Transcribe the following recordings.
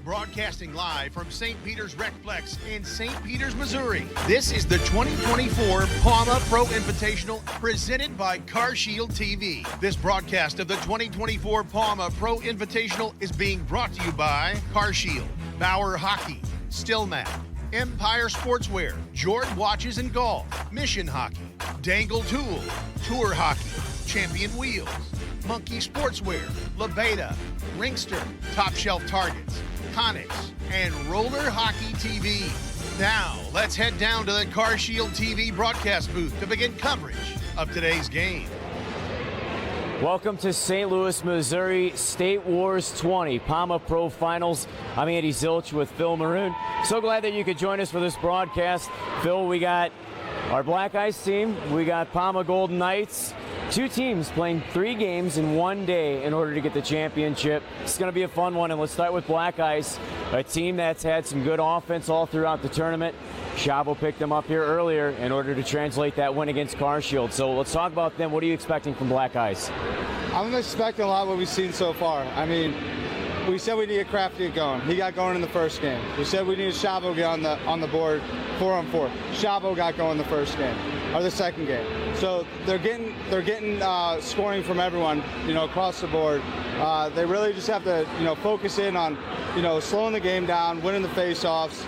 Broadcasting live from St. Peter's Recplex in St. Peters, Missouri. This is the 2024 PAMA Pro Invitational presented by CarShield TV. This broadcast of the 2024 PAMA Pro Invitational is being brought to you by CarShield, Bauer Hockey, Stillmat, Empire Sportswear, Jordan Watches and Golf, Mission Hockey, Dangle Tool, Tour Hockey, Champion Wheels, Monkey Sportswear, Labeda, Ringster, Top Shelf Targets, Konixx, and Roller Hockey TV. Now, let's head down to the CarShield TV broadcast booth to begin coverage of today's game. Welcome to St. Louis, Missouri, State Wars 20, PAMA Pro Finals. I'm Andy Zilch with Phil Maroon. So glad that you could join us for this broadcast. Phil, we got our Black Ice team, we got PAMA Golden Knights. Two teams playing 3 games in one day in order to get the championship. It's going to be a fun one, and let's start with Black Ice, a team that's had some good offense all throughout the tournament. Chavo picked them up here earlier in order to translate that win against CarShield. So let's talk about them. What are you expecting from Black Ice? I'm expecting a lot of what we've seen so far. I mean, we said we needed Kraft to get going. He got going in the first game. We said we needed Chavo to get on the board 4-on-4. Chavo got going the first game, or the second game. So they're getting scoring from everyone, across the board. They really just have to, focus in on, slowing the game down, winning the face-offs,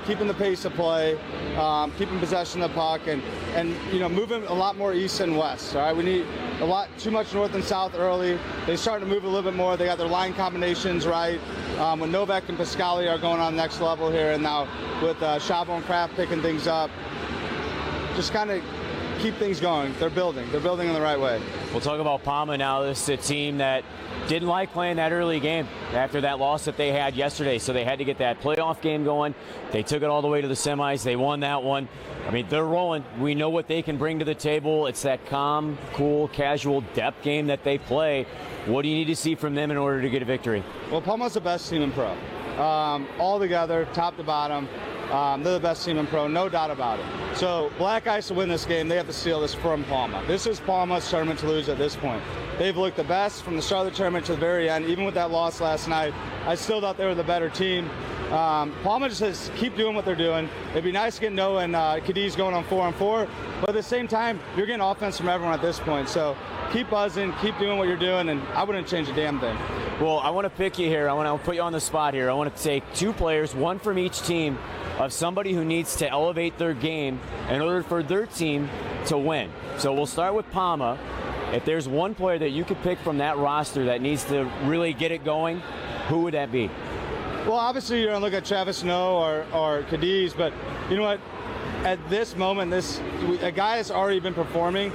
keeping the pace of play, keeping possession of the puck, and moving a lot more east and west. All right, we need too much north and south early. They're starting to move a little bit more. They got their line combinations right. When Novak and Pascali are going on next level here, and now with Chavo and Kraft picking things up, just kind of keep things going. They're building in the right way. We'll talk about PAMA now. This is a team that didn't like playing that early game after that loss that they had yesterday, so they had to get that playoff game going. They took it all the way to the semis. They won that one. I mean, they're rolling. We know what they can bring to the table. It's that calm, cool, casual depth game that they play. What do you need to see from them in order to get a victory? Well, PAMA's the best team in pro. All together, top to bottom. They're the best team in pro, no doubt about it. So Black Ice to win this game, they have to steal this from PAMA. This is PAMA's tournament to lose at this point. They've looked the best from the start of the tournament to the very end. Even with that loss last night, I still thought they were the better team. PAMA just says keep doing what they're doing. It'd be nice to get Noah and Cadiz going on 4-on-4, but at the same time, you're getting offense from everyone at this point. So keep buzzing, keep doing what you're doing, and I wouldn't change a damn thing. Well, I want to pick you here. I want to put you on the spot here. I want to take 2 players, one from each team, of somebody who needs to elevate their game in order for their team to win. So we'll start with PAMA. If there's one player that you could pick from that roster that needs to really get it going, who would that be? Well, obviously you're going to look at Travis Noah or Cadiz, but you know what? At this moment, a guy that's already been performing,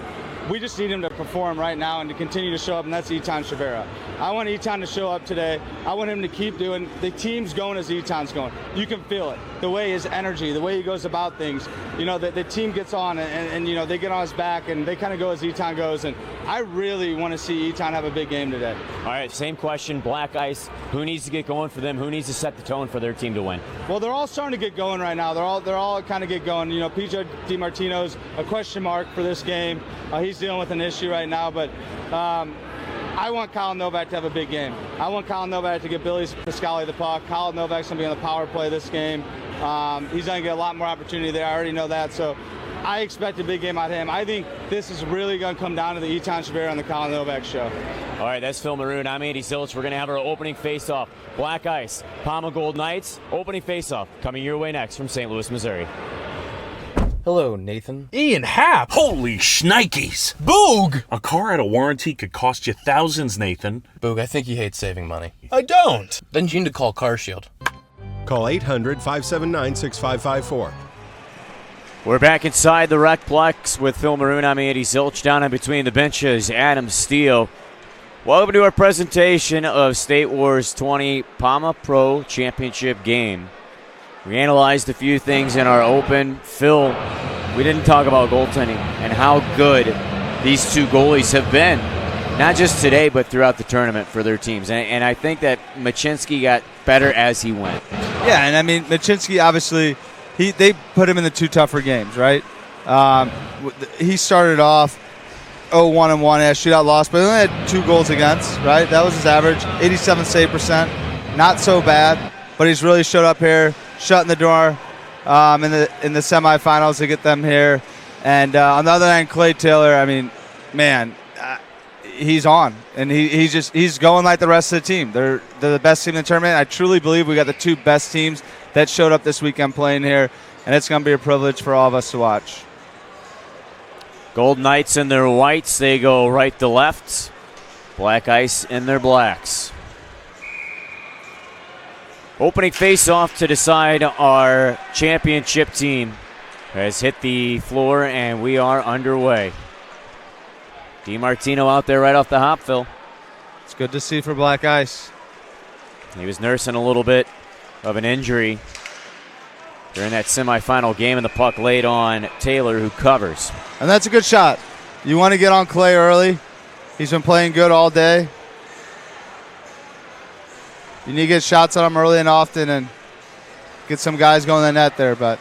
we just need him to perform right now and to continue to show up, and that's Etan Shavera. I want Etan to show up today. I want him to keep doing. The team's going as Etan's going. You can feel it. The way his energy, the way he goes about things. The team gets on and they get on his back and they kind of go as Etan goes. And I really want to see Etan have a big game today. All right, same question. Black Ice. Who needs to get going for them? Who needs to set the tone for their team to win? Well, they're all starting to get going right now. They're all kind of get going. PJ DiMartino's a question mark for this game. He's dealing with an issue right now, but I want Kyle Novak to have a big game. I want Kyle Novak to get Billy Pascali the puck. Kyle Novak's going to be on the power play this game. He's going to get a lot more opportunity there. I already know that, so I expect a big game out of him. I think this is really going to come down to the Etan Shavera and the Kyle Novak show. All right, that's Phil Maroon. I'm Andy Zilch. We're going to have our opening face-off. Black Ice, PAMA Gold Knights, opening face-off coming your way next from St. Louis, Missouri. Hello, Nathan. Ian Happ. Holy shnikes. Boog. A car out of warranty could cost you thousands, Nathan. Boog, I think you hate saving money. I don't. Then you need to call CarShield. Call 800-579-6554. We're back inside the Recplex with Phil Maroon. I'm Andy Zilch. Down in between the benches, Adam Steele. Welcome to our presentation of State Wars 20 PAMA Pro Championship game. We analyzed a few things in our open. Phil, we didn't talk about goaltending and how good these two goalies have been, not just today, but throughout the tournament for their teams. And I think that Machinsky got better as he went. Yeah, and I mean, Machinsky, obviously, they put him in the 2 tougher games, right? He started off 0-1-1, had shootout loss, but he only had 2 goals against, right? That was his average, 87 save percent, not so bad. but he's really showed up here, shutting the door in the semifinals to get them here. And on the other hand, Clay Taylor, I mean, man, he's on, and he's going like the rest of the team. They're the best team in the tournament. I truly believe we got the two best teams that showed up this weekend playing here, and it's going to be a privilege for all of us to watch. Gold Knights in their whites, they go right to left. Black Ice in their blacks. Opening face-off to decide our championship team has hit the floor, and we are underway. DiMartino out there right off the hop, Phil. It's good to see for Black Ice. He was nursing a little bit of an injury during that semifinal game, and the puck laid on Taylor, who covers. And that's a good shot. You want to get on Clay early. He's been playing good all day. You need to get shots on him early and often and get some guys going in the net there. But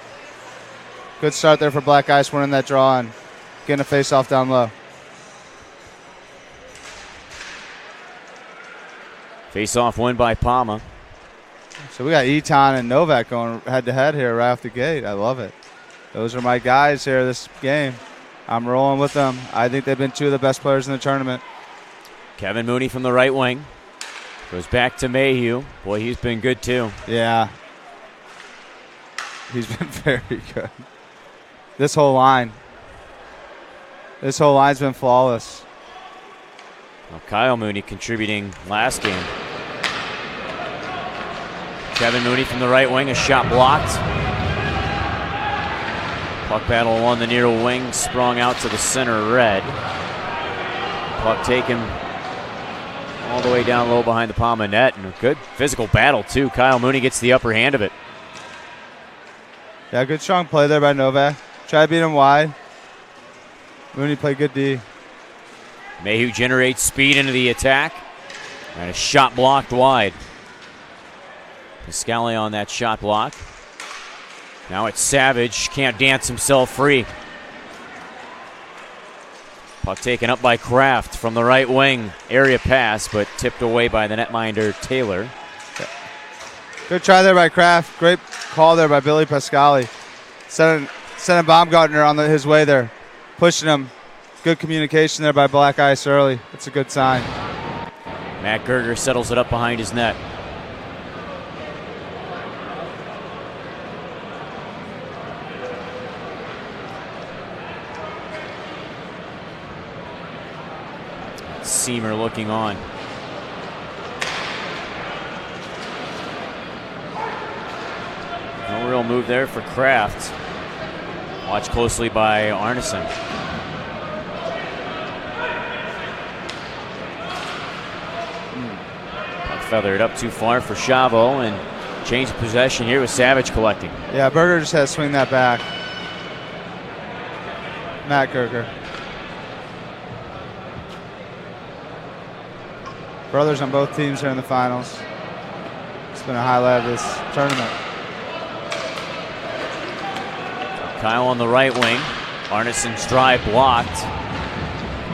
good start there for Black Ice, winning that draw and getting a face-off down low. Face-off win by PAMA. So we got Eton and Novak going head-to-head here right off the gate. I love it. Those are my guys here this game. I'm rolling with them. I think they've been two of the best players in the tournament. Kevin Mooney from the right wing. Goes back to Mayhew. Boy, he's been good too. Yeah. He's been very good. This whole line's been flawless. Well, Kyle Mooney contributing last game. Kevin Mooney from the right wing, a shot blocked. Puck battle on the near wing, sprung out to the center red. Puck taken all the way down low behind the PAMA net, and a good physical battle too. Kyle Mooney gets the upper hand of it. Yeah, good strong play there by Novak. Try to beat him wide. Mooney played good D. Mayhew generates speed into the attack, and a shot blocked wide. Pascali on that shot block. Now it's Savage, can't dance himself free. Puck taken up by Kraft from the right wing. Area pass, but tipped away by the netminder Taylor. Good try there by Kraft. Great call there by Billy Pascali. Sending Baumgartner on his way there. Pushing him. Good communication there by Black Ice early. That's a good sign. Matt Gerger settles it up behind his net. Seamer looking on. No real move there for Kraft. Watched closely by Arneson. Feathered up too far for Chavo, and change of possession here with Savage collecting. Yeah, Berger just had to swing that back. Matt Gerger. Brothers on both teams are in the finals. It's been a highlight of this tournament. Kyle on the right wing. Arneson's drive blocked.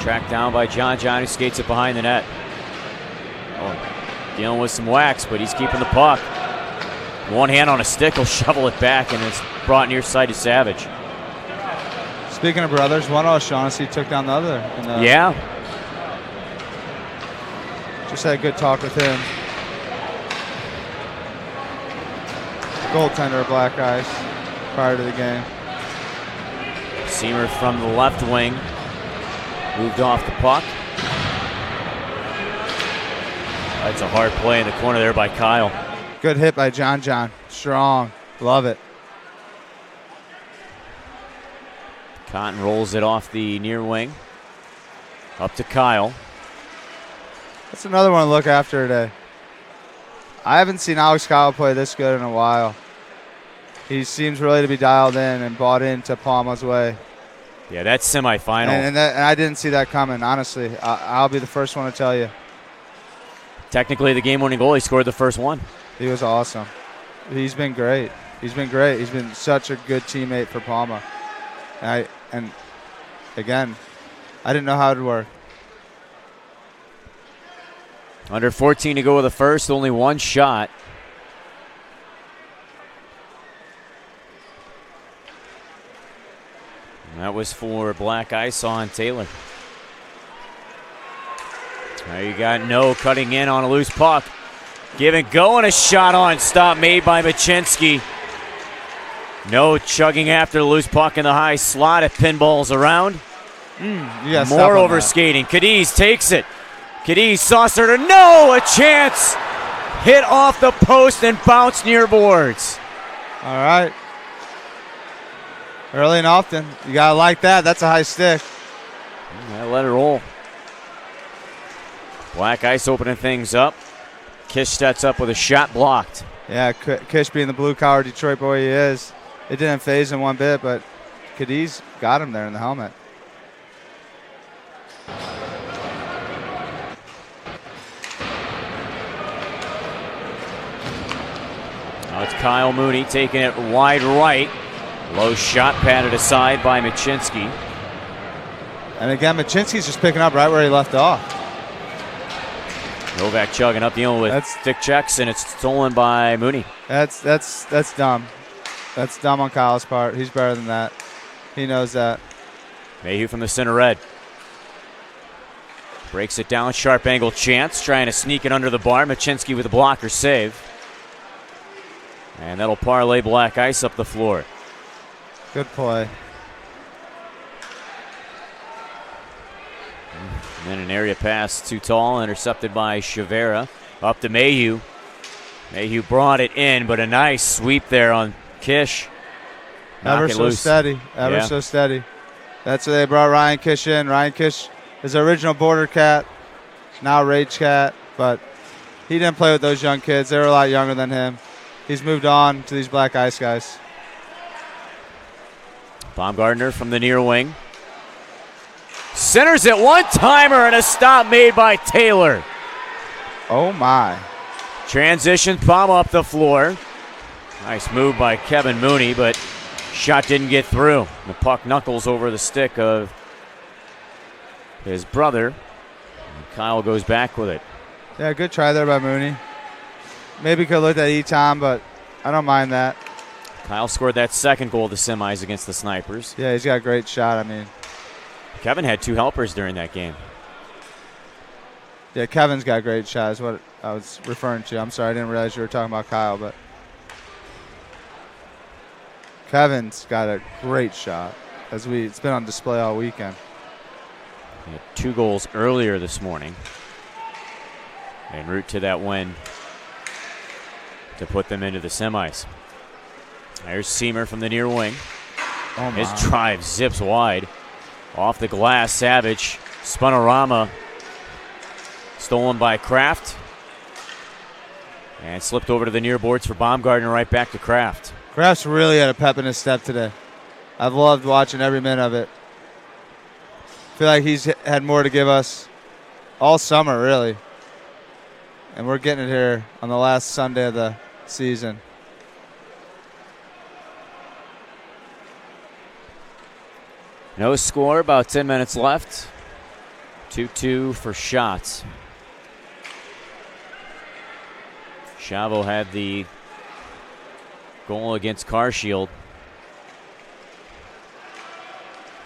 Tracked down by John, who skates it behind the net. Dealing with some wax, but he's keeping the puck. One hand on a stick will shovel it back, and it's brought near side to Savage. Speaking of brothers, one O'Shaughnessy took down the other. Yeah. Just had a good talk with him. Goaltender of Black Ice prior to the game. Seamer from the left wing. Moved off the puck. That's a hard play in the corner there by Kyle. Good hit by John. Strong. Love it. Cotton rolls it off the near wing. Up to Kyle. That's another one to look after today. I haven't seen Alex Kyle play this good in a while. He seems really to be dialed in and bought into PAMA's way. Yeah, that's semifinal. And I didn't see that coming, honestly. I'll be the first one to tell you. Technically, the game-winning goal, he scored the first one. He was awesome. He's been great. He's been such a good teammate for PAMA. And again, I didn't know how it would work. Under 14 to go with the first, only one shot. That was for black ice on Taylor. There you got No cutting in on a loose puck. Give and go, and a shot on stop made by Machinsky. No chugging after the loose puck in the high slot. It pinballs around. More over skating. Cadiz takes it. Cadiz saucer to No, a chance. Hit off the post and bounce near boards. All right. Early and often. You got to like that. That's a high stick. Let it roll. Black ice opening things up. Kish sets up with a shot blocked. Yeah, Kish being the blue-collar Detroit boy he is. It didn't phase him one bit, but Cadiz got him there in the helmet. Now it's Kyle Mooney taking it wide right. Low shot padded aside by Machinsky. And again, Machinsky's just picking up right where he left off. Novak chugging up the end with stick checks, and it's stolen by Mooney. That's dumb. That's dumb on Kyle's part. He's better than that. He knows that. Mayhew from the center red. Breaks it down, sharp angle chance, trying to sneak it under the bar. Machinsky with a blocker save. And that'll parlay black ice up the floor. Good play. And then an area pass too tall, intercepted by Chavera. Up to Mayhew. Mayhew brought it in, but a nice sweep there on Kish. Ever so steady. Ever so steady. That's where they brought Ryan Kish in. Ryan Kish is the original Border Cat, now Rage Cat, but he didn't play with those young kids. They were a lot younger than him. He's moved on to these black ice guys. Baumgartner from the near wing. Centers it, one-timer, and a stop made by Taylor. Oh, my. Transition, PAMA up the floor. Nice move by Kevin Mooney, but shot didn't get through. The puck knuckles over the stick of his brother. And Kyle goes back with it. Yeah, good try there by Mooney. Maybe could have looked at Eton, but I don't mind that. Kyle scored that second goal of the semis against the Snipers. Yeah, he's got a great shot. I mean, Kevin had 2 helpers during that game. Yeah, Kevin's got a great shot is what I was referring to. I'm sorry, I didn't realize you were talking about Kyle, but Kevin's got a great shot. It's been on display all weekend. He had 2 goals earlier this morning. En route to that win to put them into the semis. There's Seamer from the near wing. Oh, his drive zips wide. Off the glass, Savage. Spunorama. Stolen by Kraft. And slipped over to the near boards for Baumgartner, right back to Kraft. Kraft's really had a pep in his step today. I've loved watching every minute of it. I feel like he's had more to give us all summer, really. And we're getting it here on the last Sunday of the season. No score, about 10 minutes left. 2-2 for shots. Chavo had the goal against Carshield.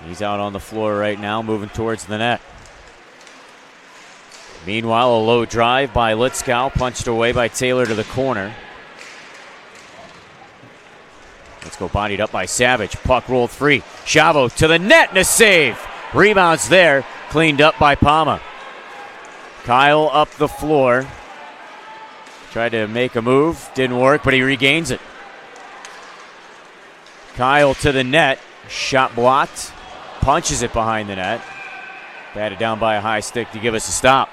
He's out on the floor right now, moving towards the net. Meanwhile, a low drive by Litzkow, punched away by Taylor to the corner. Let's go bodied up by Savage. Puck rolled free. Chavo to the net and a save. Rebounds there, cleaned up by PAMA. Kyle up the floor. Tried to make a move, didn't work, but he regains it. Kyle to the net, shot blocked, punches it behind the net. Batted down by a high stick to give us a stop.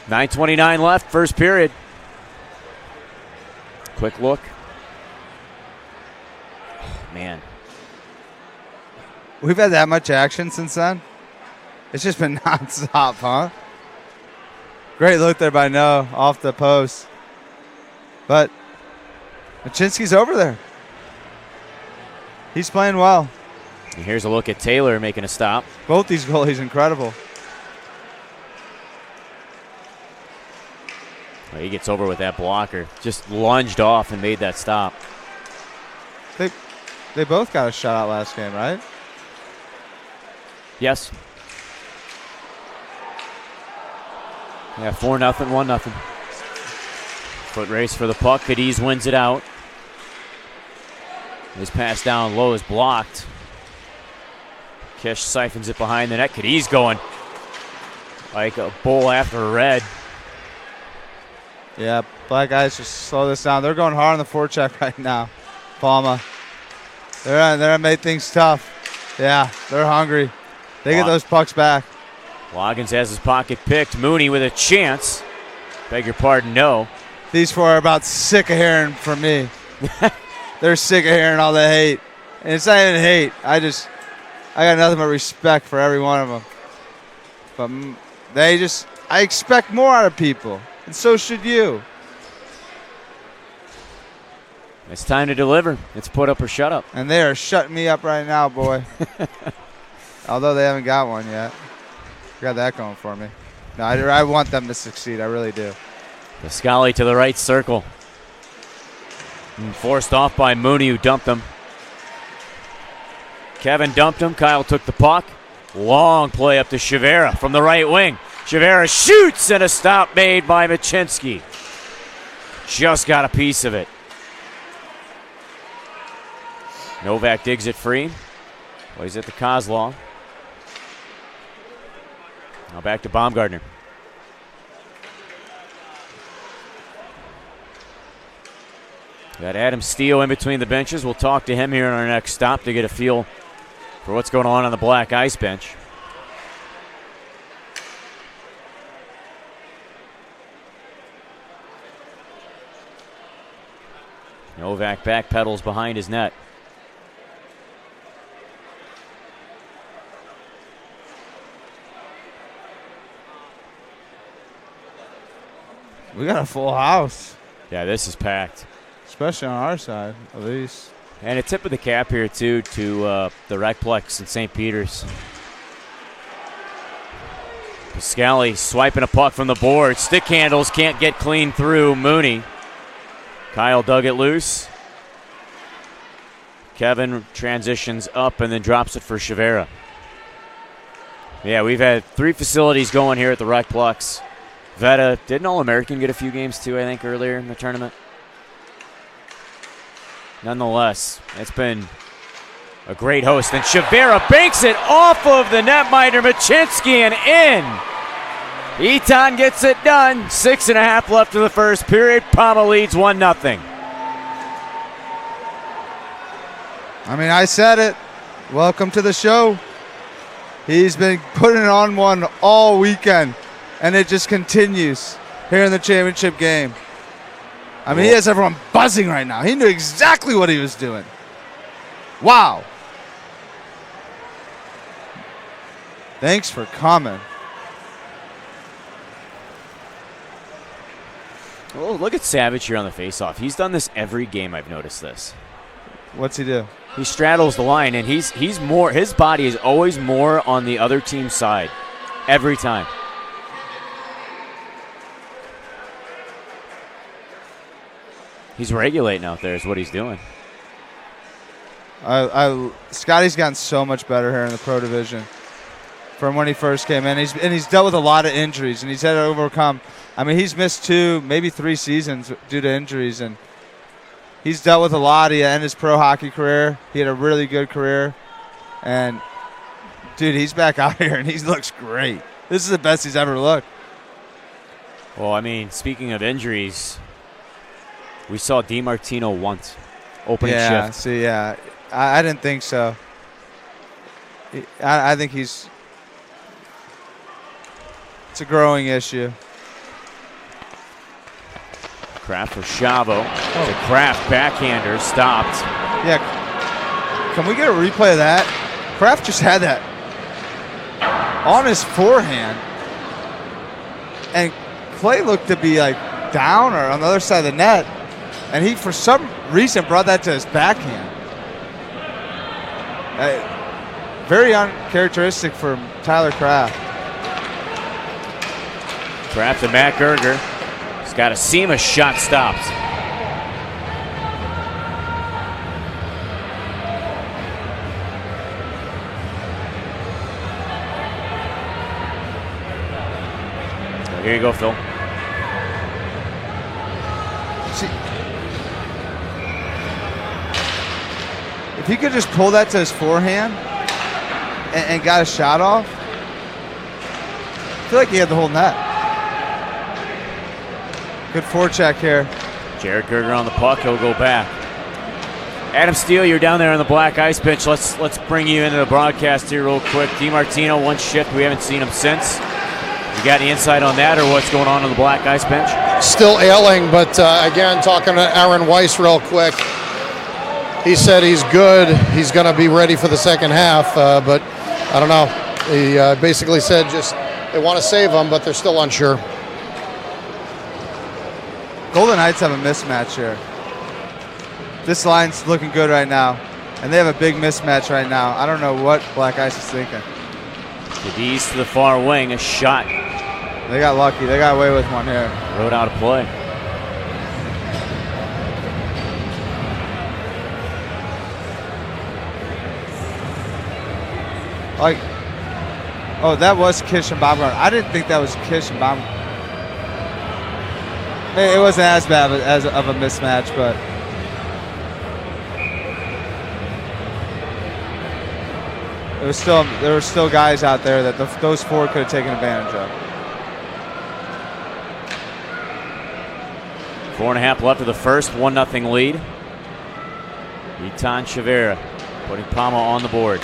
9:29 left, first period. Quick look. Oh, man. We've had that much action since then? It's just been nonstop, huh? Great look there by No off the post. But Machinsky's over there. He's playing well. And here's a look at Taylor making a stop. Both these goalies incredible. Well, he gets over with that blocker. Just lunged off and made that stop. They They both got a shutout last game, right? Yes. Yeah, 4-0, 1-0. Foot race for the puck. Cadiz wins it out. His pass down low is blocked. Kish siphons it behind the net. Cadiz going like a bull after a red. Yeah, Black guys just slow this down. They're going hard on the forecheck right now. PAMA. They're made things tough. Yeah, they're hungry. They get those pucks back. Loggins has his pocket picked. Mooney with a chance. Beg your pardon, no. These four are about sick of hearing from me. They're sick of hearing all the hate. And it's not even hate. I got nothing but respect for every one of them. But I expect more out of people. And so should you. It's time to deliver. It's put up or shut up. And they are shutting me up right now, boy. Although they haven't got one yet. Got that going for me. No, I want them to succeed. I really do. Pascali to the right circle. And forced off by Mooney, who dumped him. Kevin dumped him. Kyle took the puck. Long play up to Shivera from the right wing. Shivera shoots, and a stop made by Machinsky. Just got a piece of it. Novak digs it free. Plays it to Kozlov. Now back to Baumgartner. Got Adam Steele in between the benches. We'll talk to him here in our next stop to get a feel for what's going on the black ice bench. Novak backpedals behind his net. We got a full house. Yeah, this is packed. Especially on our side, at least. And a tip of the cap here, too, to the Recplex in St. Peter's. Pascali swiping a puck from the board. Stick handles can't get clean through Mooney. Kyle dug it loose. Kevin transitions up and then drops it for Shivera. Yeah, we've had 3 facilities going here at the Recplex. Veta, didn't All-American get a few games too, I think, earlier in the tournament? Nonetheless, it's been a great host. And Shivera banks it off of the netminder, Machinsky, and in. Eton gets it done. 6.5 left in the first period. PAMA leads 1-0. I mean, I said it. Welcome to the show. He's been putting on one all weekend, and it just continues here in the championship game. I mean, he has everyone buzzing right now. He knew exactly what he was doing. Wow. Thanks for coming. Oh, look at Savage here on the faceoff. He's done this every game. I've noticed this. What's he do? He straddles the line, and he's more. His body is always more on the other team's side every time. He's regulating out there is what he's doing. Scotty's gotten so much better here in the pro division from when he first came in. He's dealt with a lot of injuries, and he's had to overcome. I mean, he's missed 2, maybe 3 seasons due to injuries, and he's dealt with a lot. He ended his pro hockey career. He had a really good career, and dude, he's back out here, and he looks great. This is the best he's ever looked. Well, I mean, speaking of injuries, we saw DiMartino once opening shift. I didn't think so. I think it's a growing issue. Kraft for Chavo. The Kraft backhander stopped. Yeah. Can we get a replay of that? Kraft just had that on his forehand, and Clay looked to be like down or on the other side of the net, and he for some reason brought that to his backhand. Very uncharacteristic for Tyler Kraft. Kraft and Matt Gerger. He's got a Seamus shot stopped. Here you go, Phil. See, if he could just pull that to his forehand and got a shot off, I feel like he had the whole net. Good forecheck here. Jared Gerger on the puck. He'll go back. Adam Steele, you're down there on the black ice pitch. Let's bring you into the broadcast here real quick. DiMartino, one shift. We haven't seen him since. You got any insight on that or what's going on the black ice bench? Still ailing, but again, talking to Aaron Weiss real quick, he said he's good. He's going to be ready for the second half, but I don't know. He basically said just they want to save him, but they're still unsure. Golden Knights have a mismatch here. This line's looking good right now, and they have a big mismatch right now. I don't know what Black Ice is thinking. Cadiz to the far wing, a shot. They got lucky. They got away with one here. Rode out of play. Like, oh, that was Kish and Baumgartner. I didn't think that was Kish and Baumgartner. It wasn't as bad as of a mismatch, but there were still guys out there that those four could have taken advantage of. 4.5 left of the first, 1-0 lead. Itan Chavera putting PAMA on the board.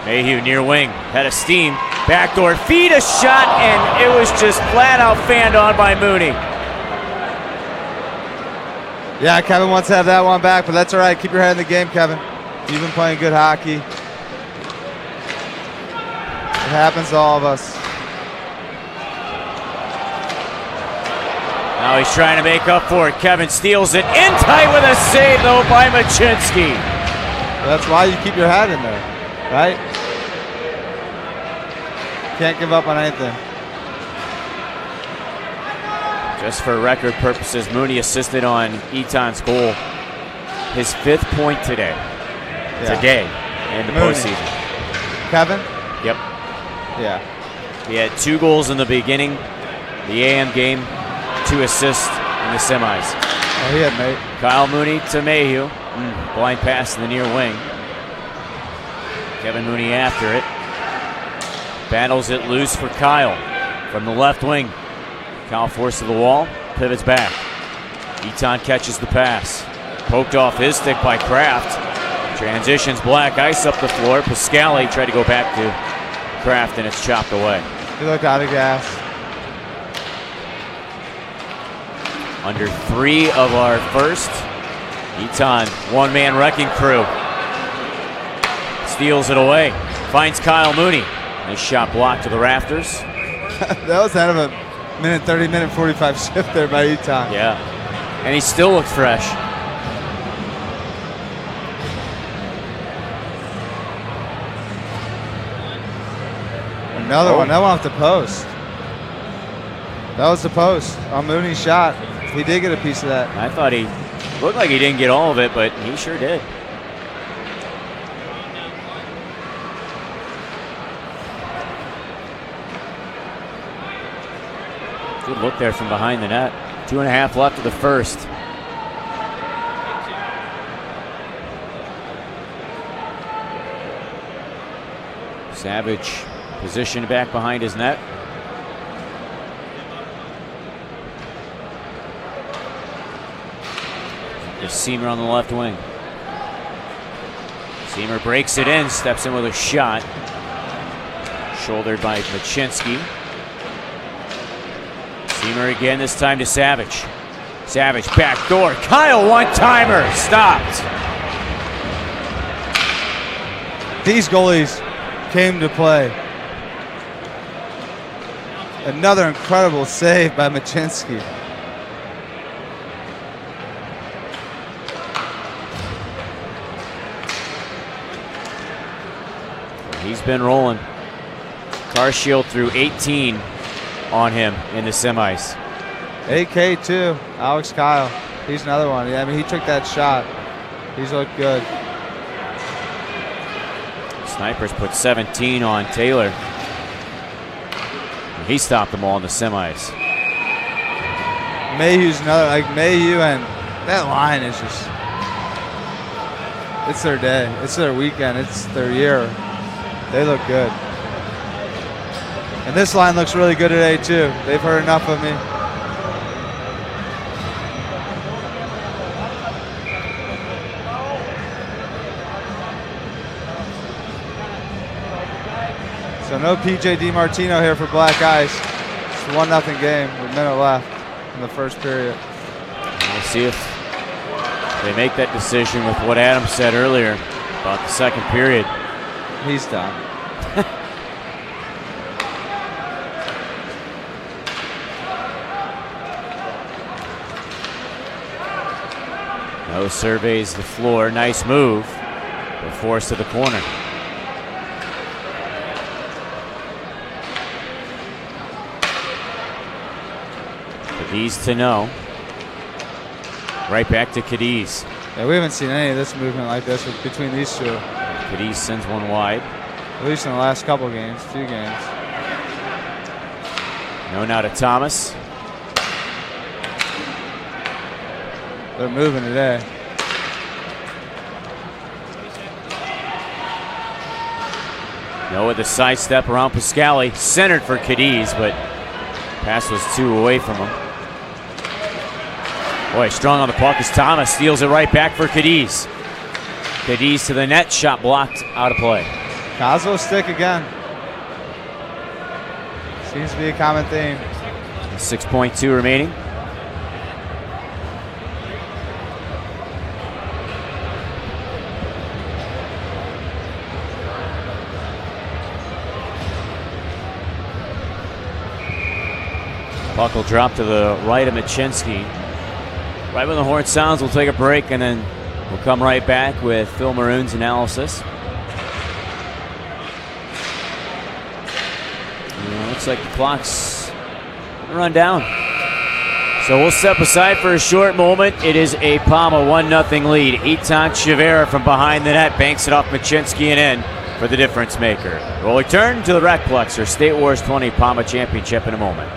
Mayhew near wing, head of steam, backdoor feed, a shot, and it was just flat out fanned on by Mooney. Yeah, Kevin wants to have that one back, but that's all right. Keep your head in the game, Kevin. You've been playing good hockey. It happens to all of us. Now he's trying to make up for it. Kevin steals it in tight with a save, though, by Machinsky. That's why you keep your head in there, right? Can't give up on anything. Just for record purposes, Mooney assisted on Itan's goal. His 5th point today. Yeah. Today in the Mooney. postseason. Kevin? Yep. Yeah. He had 2 goals in the beginning, the AM game, 2 assists in the semis. Oh, he had mate. Kyle Mooney to Mayhew. Blind pass in the near wing. Kevin Mooney after it. Battles it loose for Kyle from the left wing. Kyle forced to the wall, pivots back. Itan catches the pass. Poked off his stick by Kraft. Transitions black ice up the floor. Pascali tried to go back to Kraft, and it's chopped away. He looked out of gas. Under 3 of our first. Itan, one-man wrecking crew. Steals it away. Finds Kyle Mooney. Nice shot blocked to the rafters. That was out of a minute 30, minute 45 shift there by Itan. Yeah. And he still looked fresh. Another one. That one off the post. That was the post on Mooney's shot. He did get a piece of that. I thought he looked like he didn't get all of it, but he sure did. Good look there from behind the net. 2.5 left of the first. Savage positioned back behind his net. There's Seamer on the left wing. Seamer breaks it in, steps in with a shot. Shouldered by Machinsky. Seamer again, this time to Savage. Savage backdoor. Kyle one-timer. Stopped. These goalies came to play. Another incredible save by Machinsky. He's been rolling. Carshield threw 18 on him in the semis. AK too, Alex Kyle. He's another one. Yeah, I mean, he took that shot. He's looked good. Snipers put 17 on Taylor. He stopped them all in the semis. Mayhew's another, like Mayhew, and that line is just, it's their day. It's their weekend. It's their year. They look good. And this line looks really good today, too. They've heard enough of me. So no P.J. DiMartino here for Black Ice. It's a 1-0 game with a minute left in the first period. We'll see if they make that decision with what Adam said earlier about the second period. He's done. No surveys the floor. Nice move. But forced to the corner. Cadiz to no. Right back to Cadiz. Yeah, we haven't seen any of this movement like this between these two. Cadiz sends one wide. At least in the last couple games, 2 games. No, now to Thomas. They're moving today. No, with the sidestep around Pascali. Centered for Cadiz, but pass was 2 away from him. Boy, strong on the puck as Thomas steals it right back for Cadiz. Cadiz to the net, shot blocked, out of play. Cosmo stick again. Seems to be a common theme. 6.2 remaining. Puck will drop to the right of Machinsky. Right when the horn sounds, we'll take a break and then we'll come right back with Phil Maroon's analysis. Looks like the clock's run down. So we'll step aside for a short moment. It is a PAMA 1-0 lead. Eitan Chavera from behind the net banks it off Machinsky and in for the difference maker. We'll return to the Recplexer State Wars 20 PAMA Championship in a moment.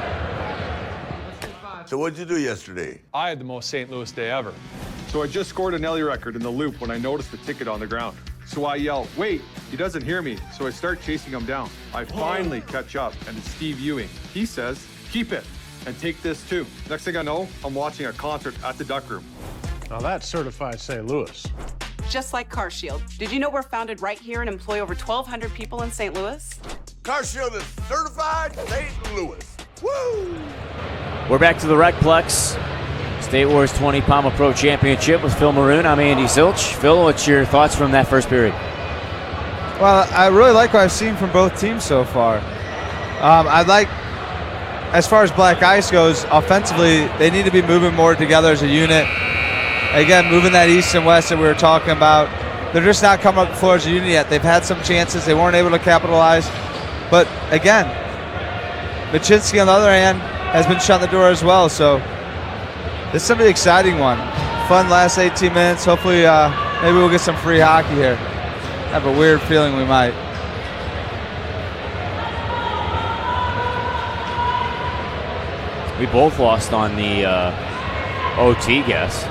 So what'd you do yesterday? I had the most St. Louis day ever. So I just scored a Nelly record in the loop when I noticed the ticket on the ground. So I yell, wait, he doesn't hear me. So I start chasing him down. I finally catch up, and it's Steve Ewing. He says, keep it, and take this too. Next thing I know, I'm watching a concert at the Duck Room. Now that's certified St. Louis. Just like CarShield. Did you know we're founded right here and employ over 1,200 people in St. Louis? CarShield is certified St. Louis. Woo! We're back to the Recplex State Wars 20 PAMA Pro Championship with Phil Maroon. I'm Andy Zilch. Phil, what's your thoughts from that first period? Well, I really like what I've seen from both teams so far. I like, as far as Black Ice goes, offensively, they need to be moving more together as a unit. Again, moving that east and west that we were talking about. They're just not coming up the floor as a unit yet. They've had some chances. They weren't able to capitalize. But again, Machinsky on the other hand has been shutting the door as well. So this is going to be an exciting one. Fun last 18 minutes. Hopefully maybe we'll get some free hockey here. I have a weird feeling we might. We both lost on the OT guess.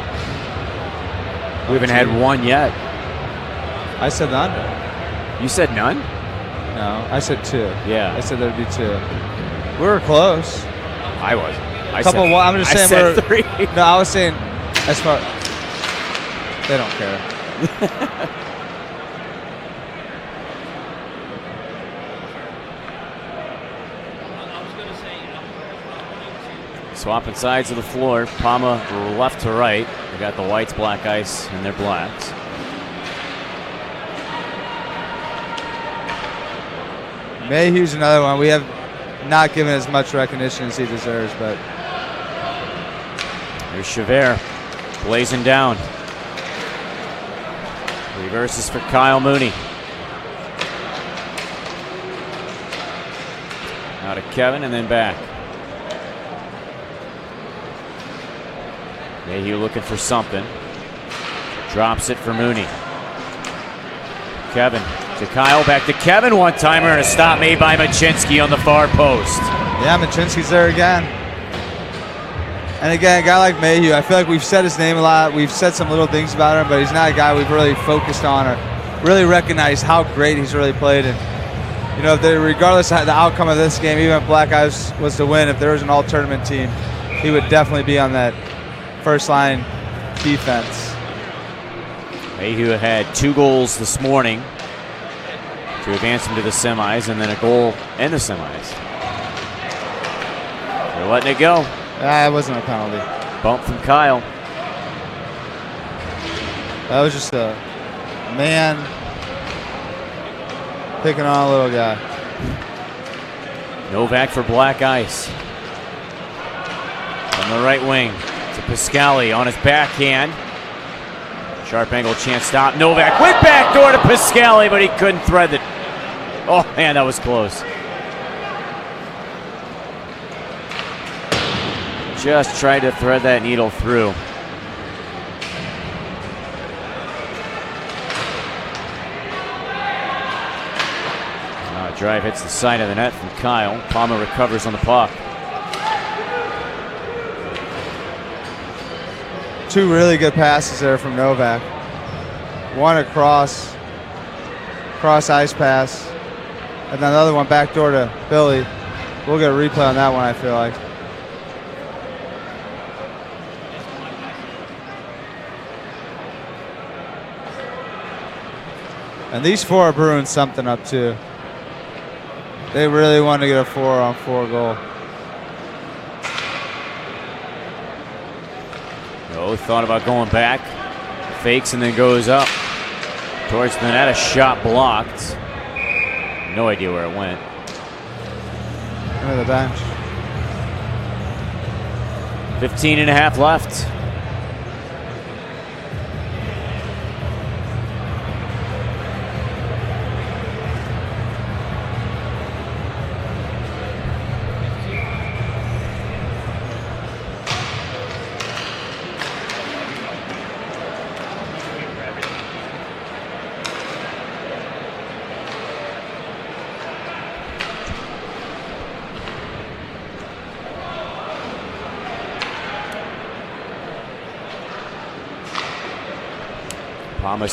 We haven't had one yet. I said none. You said none? No, I said 2. Yeah. I said there'd be 2. We were close. I wasn't. I'm just saying I said 3. No, I was saying as far. They don't care. Swapping sides of the floor. PAMA left to right. They got the whites, Black Ice, and their blacks. Mayhew's another one. We have not given as much recognition as he deserves, but. Here's Chavert blazing down. Reverses for Kyle Mooney. Now to Kevin and then back. Mayhew looking for something. Drops it for Mooney. Kevin to Kyle, back to Kevin. One-timer and a stop made by Machinsky on the far post. Yeah, Machinsky's there again. And again, a guy like Mayhew, I feel like we've said his name a lot. We've said some little things about him, but he's not a guy we've really focused on or really recognized how great he's really played. And, you know, regardless of the outcome of this game, even if Black Eyes was to win, if there was an all-tournament team, he would definitely be on that first-line defense. Mayhew had 2 goals this morning to advance him to the semis, and then a goal in the semis. They're letting it go. It wasn't a penalty. Bump from Kyle. That was just a man picking on a little guy. Novak for Black Ice. From the right wing to Piscali on his backhand. Sharp angle chance stop. Novak went back door to Piscali, but he couldn't thread it. Oh, man, that was close. Just tried to thread that needle through. Drive hits the side of the net from Kyle. PAMA recovers on the puck. 2 really good passes there from Novak. One across ice pass, and then another one back door to Billy. We'll get a replay on that one, I feel like. And these 4 are brewing something up too. They really want to get a 4-on-4 goal. Oh, thought about going back. Fakes and then goes up towards the net. A shot blocked. No idea where it went. Under the bench. 15 and a half left.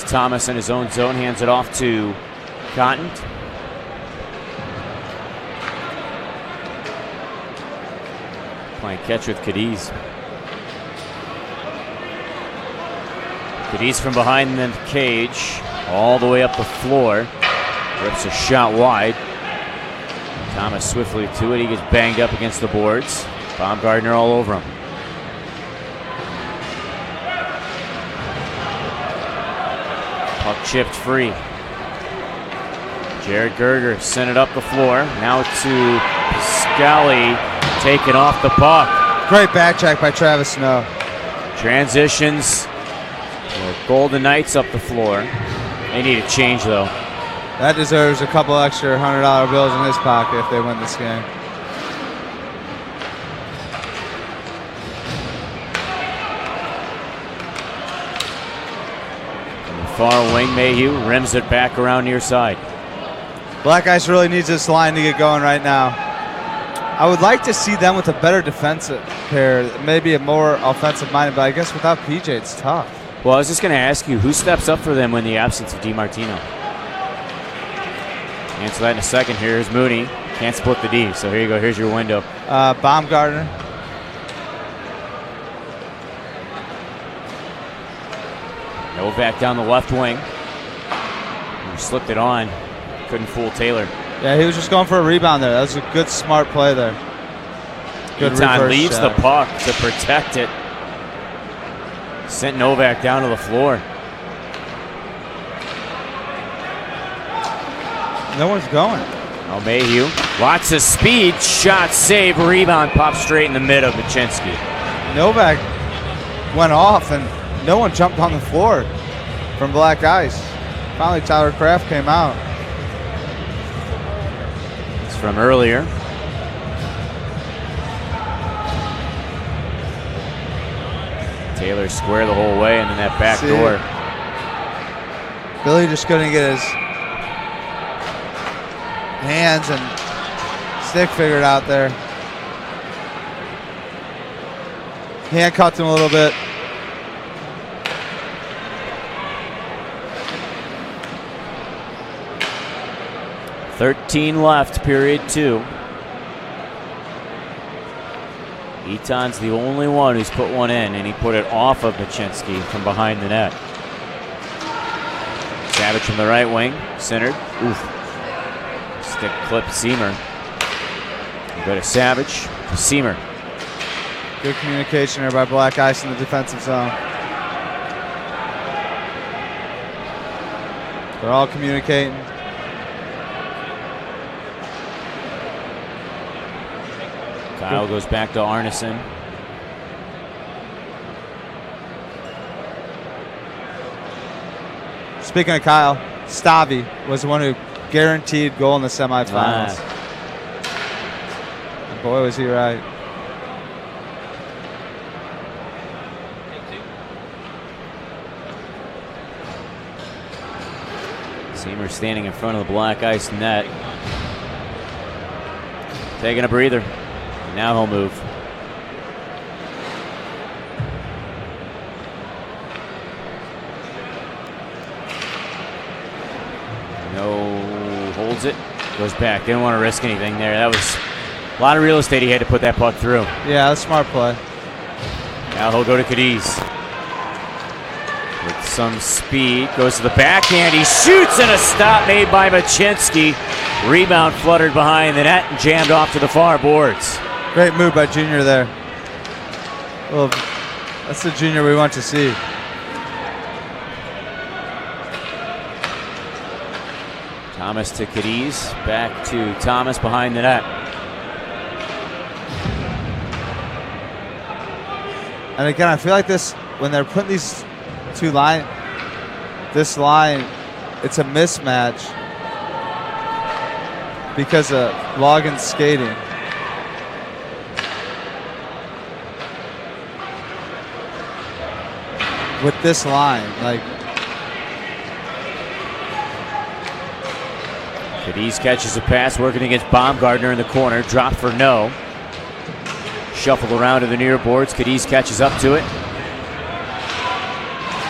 Thomas in his own zone hands it off to Cotton. Playing catch with Cadiz. Cadiz from behind the cage, all the way up the floor. Rips a shot wide. Thomas swiftly to it. He gets banged up against the boards. Baumgartner all over him. Puck chipped free. Jared Gerger sent it up the floor. Now to Piscali, taken off the puck. Great back check by Travis Snow. Transitions. The Golden Knights up the floor. They need a change though. That deserves a couple extra $100 bills in his pocket if they win this game. Far wing, Mayhew rims it back around near side. Black Ice really needs this line to get going right now. I would like to see them with a better defensive pair, maybe a more offensive minded, but I guess without PJ, it's tough. Well, I was just going to ask you, who steps up for them in the absence of DiMartino? Answer that in a second. Here's Mooney. Can't split the D, so here you go. Here's your window. Baumgartner. Novak down the left wing. He slipped it on. Couldn't fool Taylor. Yeah, he was just going for a rebound there. That was a good, smart play there. Good Eaton leaves shot. the puck to protect it. Sent Novak down to the floor. No one's going. Oh, Mayhew. Lots of speed. Shot, save, rebound. Pop straight in the mid of Machinsky. Novak went off and no one jumped on the floor from Black Ice. Finally, Tyler Kraft came out. It's from earlier. Taylor square the whole way, and then that back door. Billy just couldn't get his hands and stick figured out there. handcuffed him a little bit. $13 left, period 2. Eaton's the only one who's put one in, and he put it off of Machinsky from behind the net. Savage from the right wing, centered. Oof. Stick clip Seamer. We go to Savage, to Seamer. Good communication there by Black Ice in the defensive zone. They're all communicating. Kyle goes back to Arneson. Speaking of Kyle, Stavi was the one who guaranteed goal in the semifinals. Boy, was he right. Seamer standing in front of the Black Ice net. Taking a breather. And now he'll move. No, holds it. Goes back. Didn't want to risk anything there. That was a lot of real estate he had to put that puck through. Yeah, that's a smart play. Now he'll go to Cadiz. With some speed, goes to the backhand. He shoots, and a stop made by Machinsky. Rebound fluttered behind the net and jammed off to the far boards. Great move by Junior there. Well, that's the Junior we want to see. Thomas to Cadiz, back to Thomas behind the net. And again, I feel like this, when they're putting these two this line, it's a mismatch because of Logan's skating. With this line, like. Cadiz catches a pass, working against Baumgartner in the corner, drop for no. Shuffled around to the near boards, Cadiz catches up to it.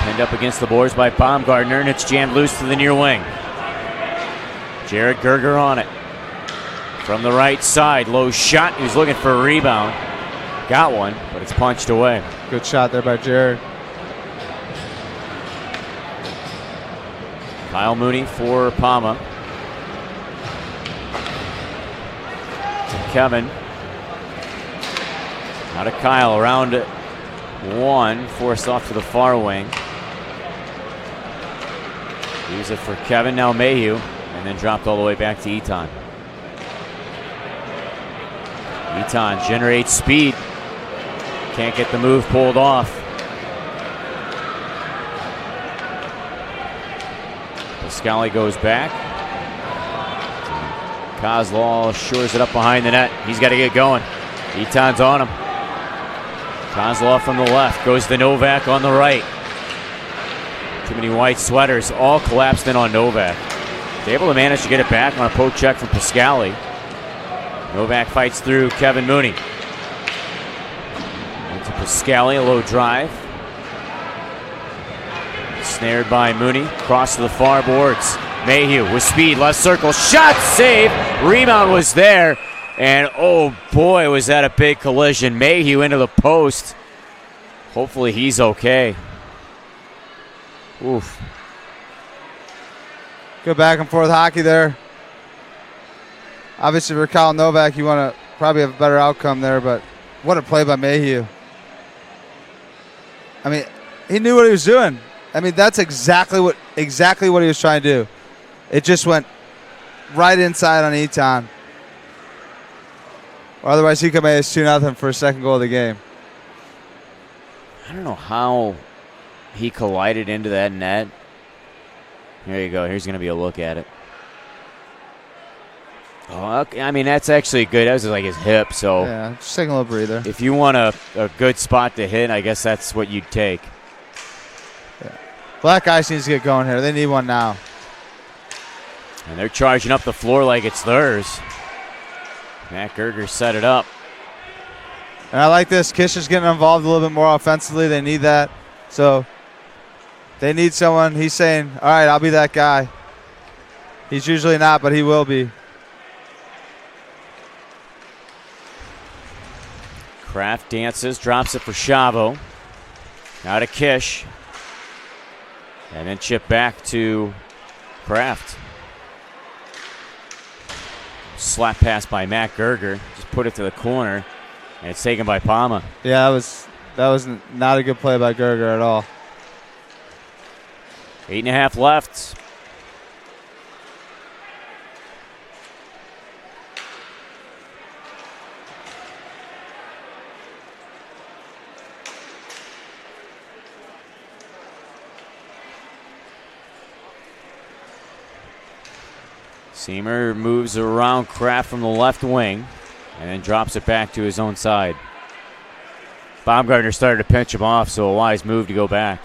Pinned up against the boards by Baumgartner, and it's jammed loose to the near wing. Jared Gerger on it. From the right side, low shot, he was looking for a rebound. Got one, but it's punched away. Good shot there by Jared. Kyle Mooney for PAMA. To Kevin. Now to Kyle, around one, forced off to the far wing. Use it for Kevin, now Mayhew, and then dropped all the way back to Eaton. Eaton generates speed. Can't get the move pulled off. Pascali goes back. Kozlov shores it up behind the net. He's got to get going. Eaton's on him. Kozlov from the left. Goes to Novak on the right. Too many white sweaters. All collapsed in on Novak. They're able to manage to get it back on a poke check from Pascali. Novak fights through Kevin Mooney. Into Pascali, a low drive. Snared by Mooney. Cross to the far boards. Mayhew with speed, left circle, shot, save. Rebound was there, and oh boy, was that a big collision. Mayhew into the post. Hopefully he's okay. Oof. Good back and forth hockey there. Obviously for Kyle Novak, you want to probably have a better outcome there, but what a play by Mayhew. I mean, he knew what he was doing. I mean, that's exactly what he was trying to do. It just went right inside on Eaton. Or otherwise, he could make it 2-0 for a second goal of the game. I don't know how he collided into that net. Here you go. Here's going to be a look at it. Oh, okay. I mean, that's actually good. That was like his hip, so. Yeah, just taking a little breather. If you want a good spot to hit, I guess that's what you'd take. Yeah. Black Ice needs to get going here. They need one now. And they're charging up the floor like it's theirs. Matt Gerger set it up. And I like this. Kisher's getting involved a little bit more offensively. They need that. So they need someone. He's saying, all right, I'll be that guy. He's usually not, but he will be. Kraft dances, drops it for Chavo. Now to Kish. And then chip back to Kraft. Slap pass by Matt Gerger. Just put it to the corner. And it's taken by PAMA. Yeah, that was not a good play by Gerger at all. 8.5 left. Seamer moves around Kraft from the left wing and then drops it back to his own side. Baumgartner started to pinch him off, so a wise move to go back.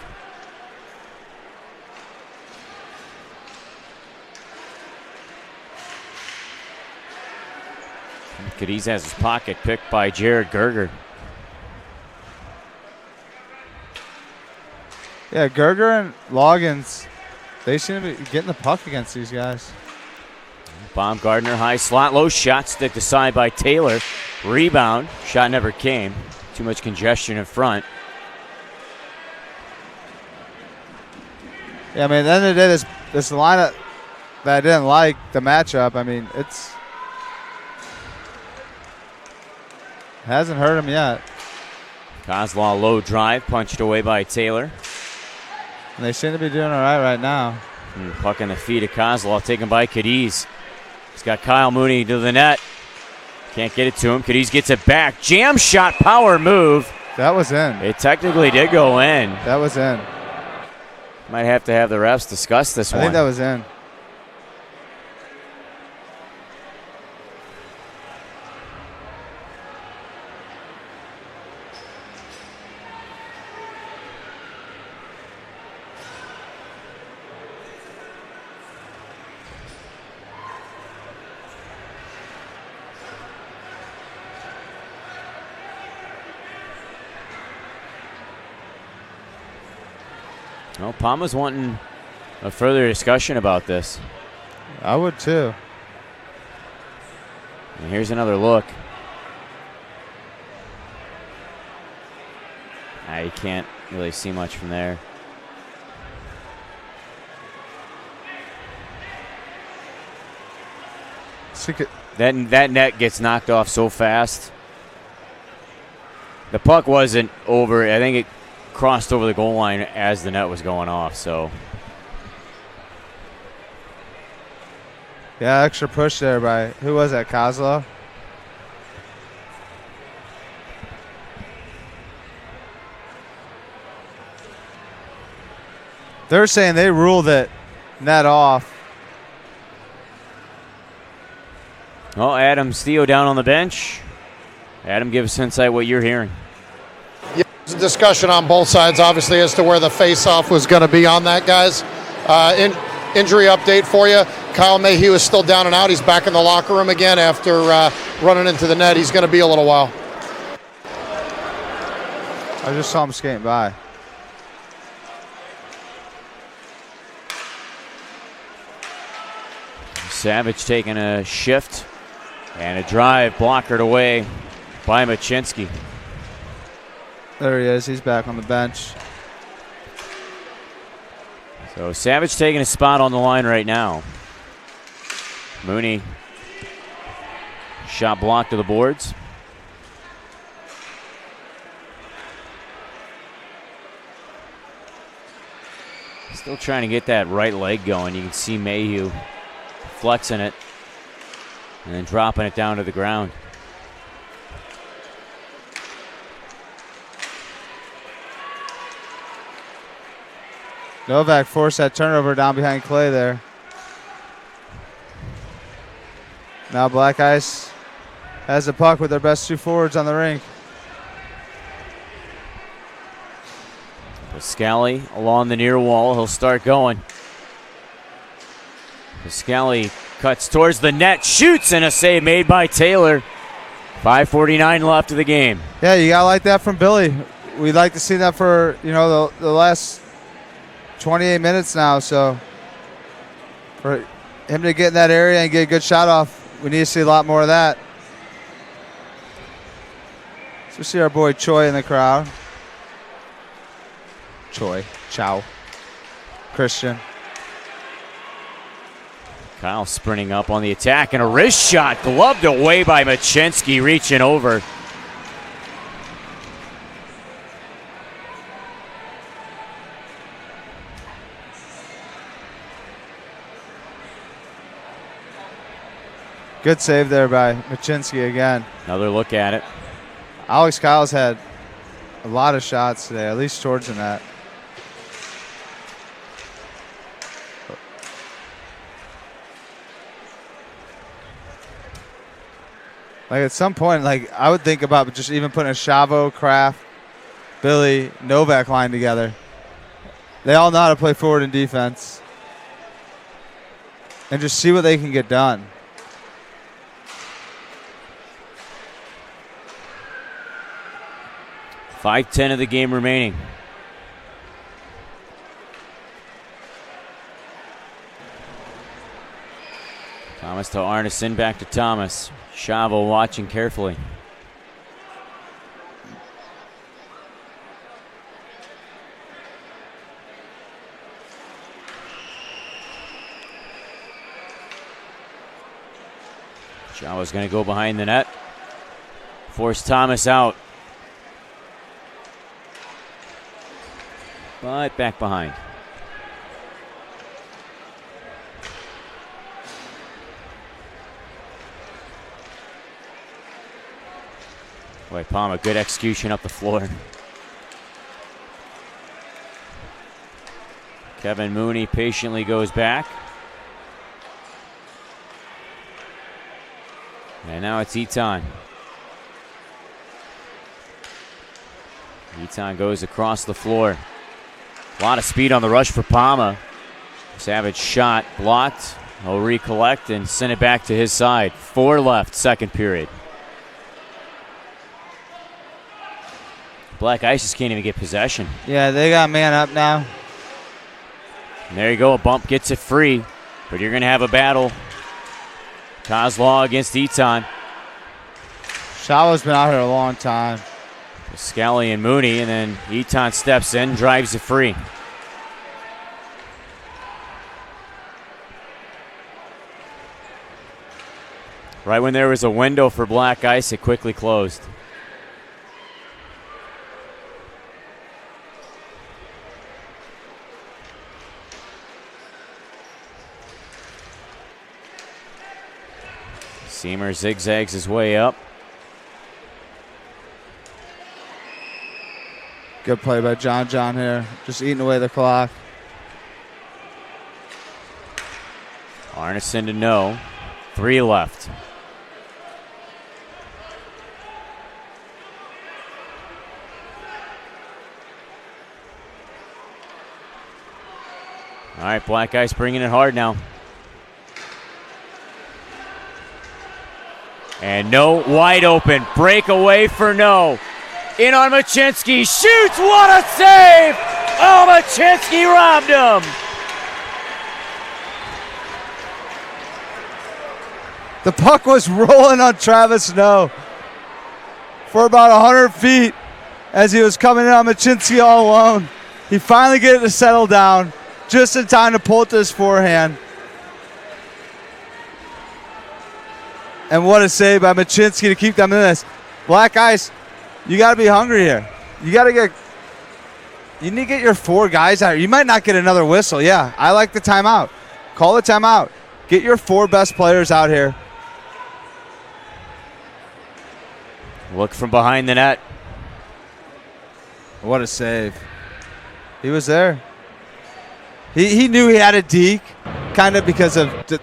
Cadiz has his pocket picked by Jared Gerger. Yeah, Gerger and Loggins, they seem to be getting the puck against these guys. Baumgartner, high slot, low shot, stick to side by Taylor. Rebound, shot never came. Too much congestion in front. Yeah, I mean, at the end of the day, this lineup that I didn't like, the matchup, I mean, hasn't hurt him yet. Kozlov low drive, punched away by Taylor. And they seem to be doing all right now. Puck in the feet of Kozlov, taken by Cadiz. He's got Kyle Mooney to the net. Can't get it to him. Cadiz gets it back. Jam shot, power move. That was in. It technically did go in. That was in. Might have to have the refs discuss this one. I think that was in. Well, PAMA's wanting a further discussion about this. I would too. And here's another look. You can't really see much from there. That net gets knocked off so fast. The puck wasn't over. I think it crossed over the goal line as the net was going off, so. Yeah, extra push there by, who was that, Kozlov? They're saying they ruled it net off. Well, Adam Steele down on the bench. Adam, give us insight what you're hearing. There's a discussion on both sides, obviously, as to where the face-off was going to be on that, guys. Injury update for you. Kyle Mayhew is still down and out. He's back in the locker room again after running into the net. He's going to be a little while. I just saw him skating by. Savage taking a shift and a drive blockered away by Machinsky. There he is. He's back on the bench. So Savage taking a spot on the line right now. Mooney. Shot blocked to the boards. Still trying to get that right leg going. You can see Mayhew flexing it and then dropping it down to the ground. Novak forced that turnover down behind Clay there. Now Black Ice has the puck with their best two forwards on the rink. Pascali along the near wall. He'll start going. Pascali cuts towards the net, shoots, and a save made by Taylor. 5:49 left of the game. Yeah, you got to like that from Billy. We'd like to see that for, the last 28 minutes now. So for him to get in that area and get a good shot off, we need to see a lot more of that. So we see our boy Choi in the crowd. Choi, Chow, Christian. Kyle sprinting up on the attack and a wrist shot gloved away by Machinsky reaching over. Good save there by Machinsky again. Another look at it. Alex Kyle's had a lot of shots today, at least towards the net. Like at some point, I would think about just even putting a Chavo, Kraft, Billy, Novak line together. They all know how to play forward and defense. And just see what they can get done. .5:10 of the game remaining. Thomas to Arneson, back to Thomas. Chavo watching carefully. Chavo's going to go behind the net. Force Thomas out. But back behind. Boy, PAMA, good execution up the floor. Kevin Mooney patiently goes back. And now it's Eton. Eton goes across the floor. A lot of speed on the rush for PAMA. Savage shot blocked. He'll recollect and send it back to his side. 4 left, second period. Black Ice can't even get possession. Yeah, they got man up now. And there you go, a bump gets it free, but you're going to have a battle. Kozlaw against Eton. Chavo's been out here a long time. Scally and Mooney, and then Eton steps in, drives it free. Right when there was a window for Black Ice, it quickly closed. Seamer zigzags his way up. Good play by John here. Just eating away the clock. Arneson to no. 3 left. All right, Black Ice bringing it hard now. And no, wide open. Breakaway for no. In on Machinsky. Shoots. What a save. Oh, Machinsky robbed him. The puck was rolling on Travis No for about 100 feet as he was coming in on Machinsky all alone. He finally get it to settle down just in time to pull it to his forehand. And what a save by Machinsky to keep them in this. Black Ice, you got to be hungry here. You need to get your 4 guys out here. You might not get another whistle. Yeah, I like the timeout. Call the timeout. Get your 4 best players out here. Look from behind the net. What a save. He was there. He knew he had a deke, kind of because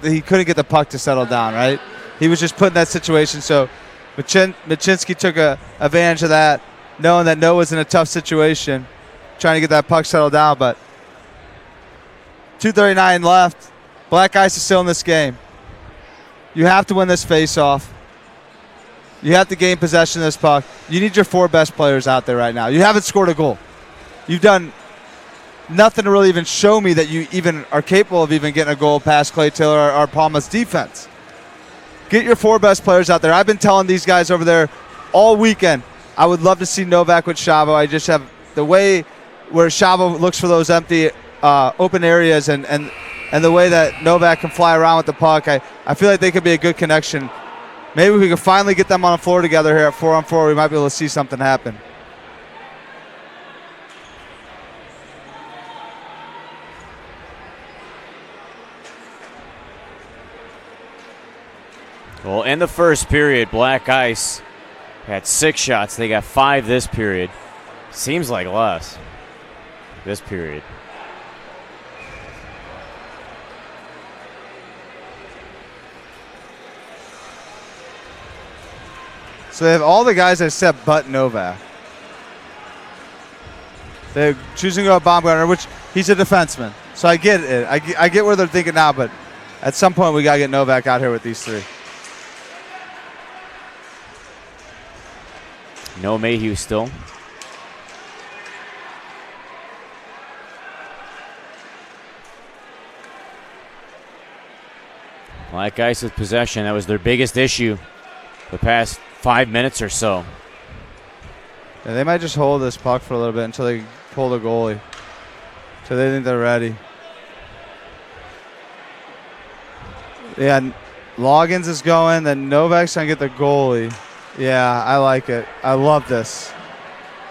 he couldn't get the puck to settle down, right? He was just put in that situation, so Machinsky took advantage of that, knowing that Noah was in a tough situation, trying to get that puck settled down, but 2:39 left. Black Ice is still in this game. You have to win this face-off. You have to gain possession of this puck. You need your 4 best players out there right now. You haven't scored a goal. You've done nothing to really even show me that you even are capable of even getting a goal past Clay Taylor or PAMA's defense. Get your 4 best players out there. I've been telling these guys over there all weekend, I would love to see Novak with Chavo. I just have the way where Chavo looks for those empty open areas and the way that Novak can fly around with the puck. I feel like they could be a good connection. Maybe we could finally get them on the floor together here at 4-on-4. We might be able to see something happen. Well, in the first period, Black Ice had 6 shots. They got 5 this period. Seems like less this period. So they have all the guys except but Novak. They're choosing to go bomb gunner, which he's a defenseman. So I get it. I get where they're thinking now, but at some point we got to get Novak out here with these 3. No Mayhew still. Black Ice with possession. That was their biggest issue the past 5 minutes or so. Yeah, they might just hold this puck for a little bit until they pull the goalie. Until they think they're ready. Yeah, Loggins is going. Then Novak's going to get the goalie. Yeah, I like it. I love this.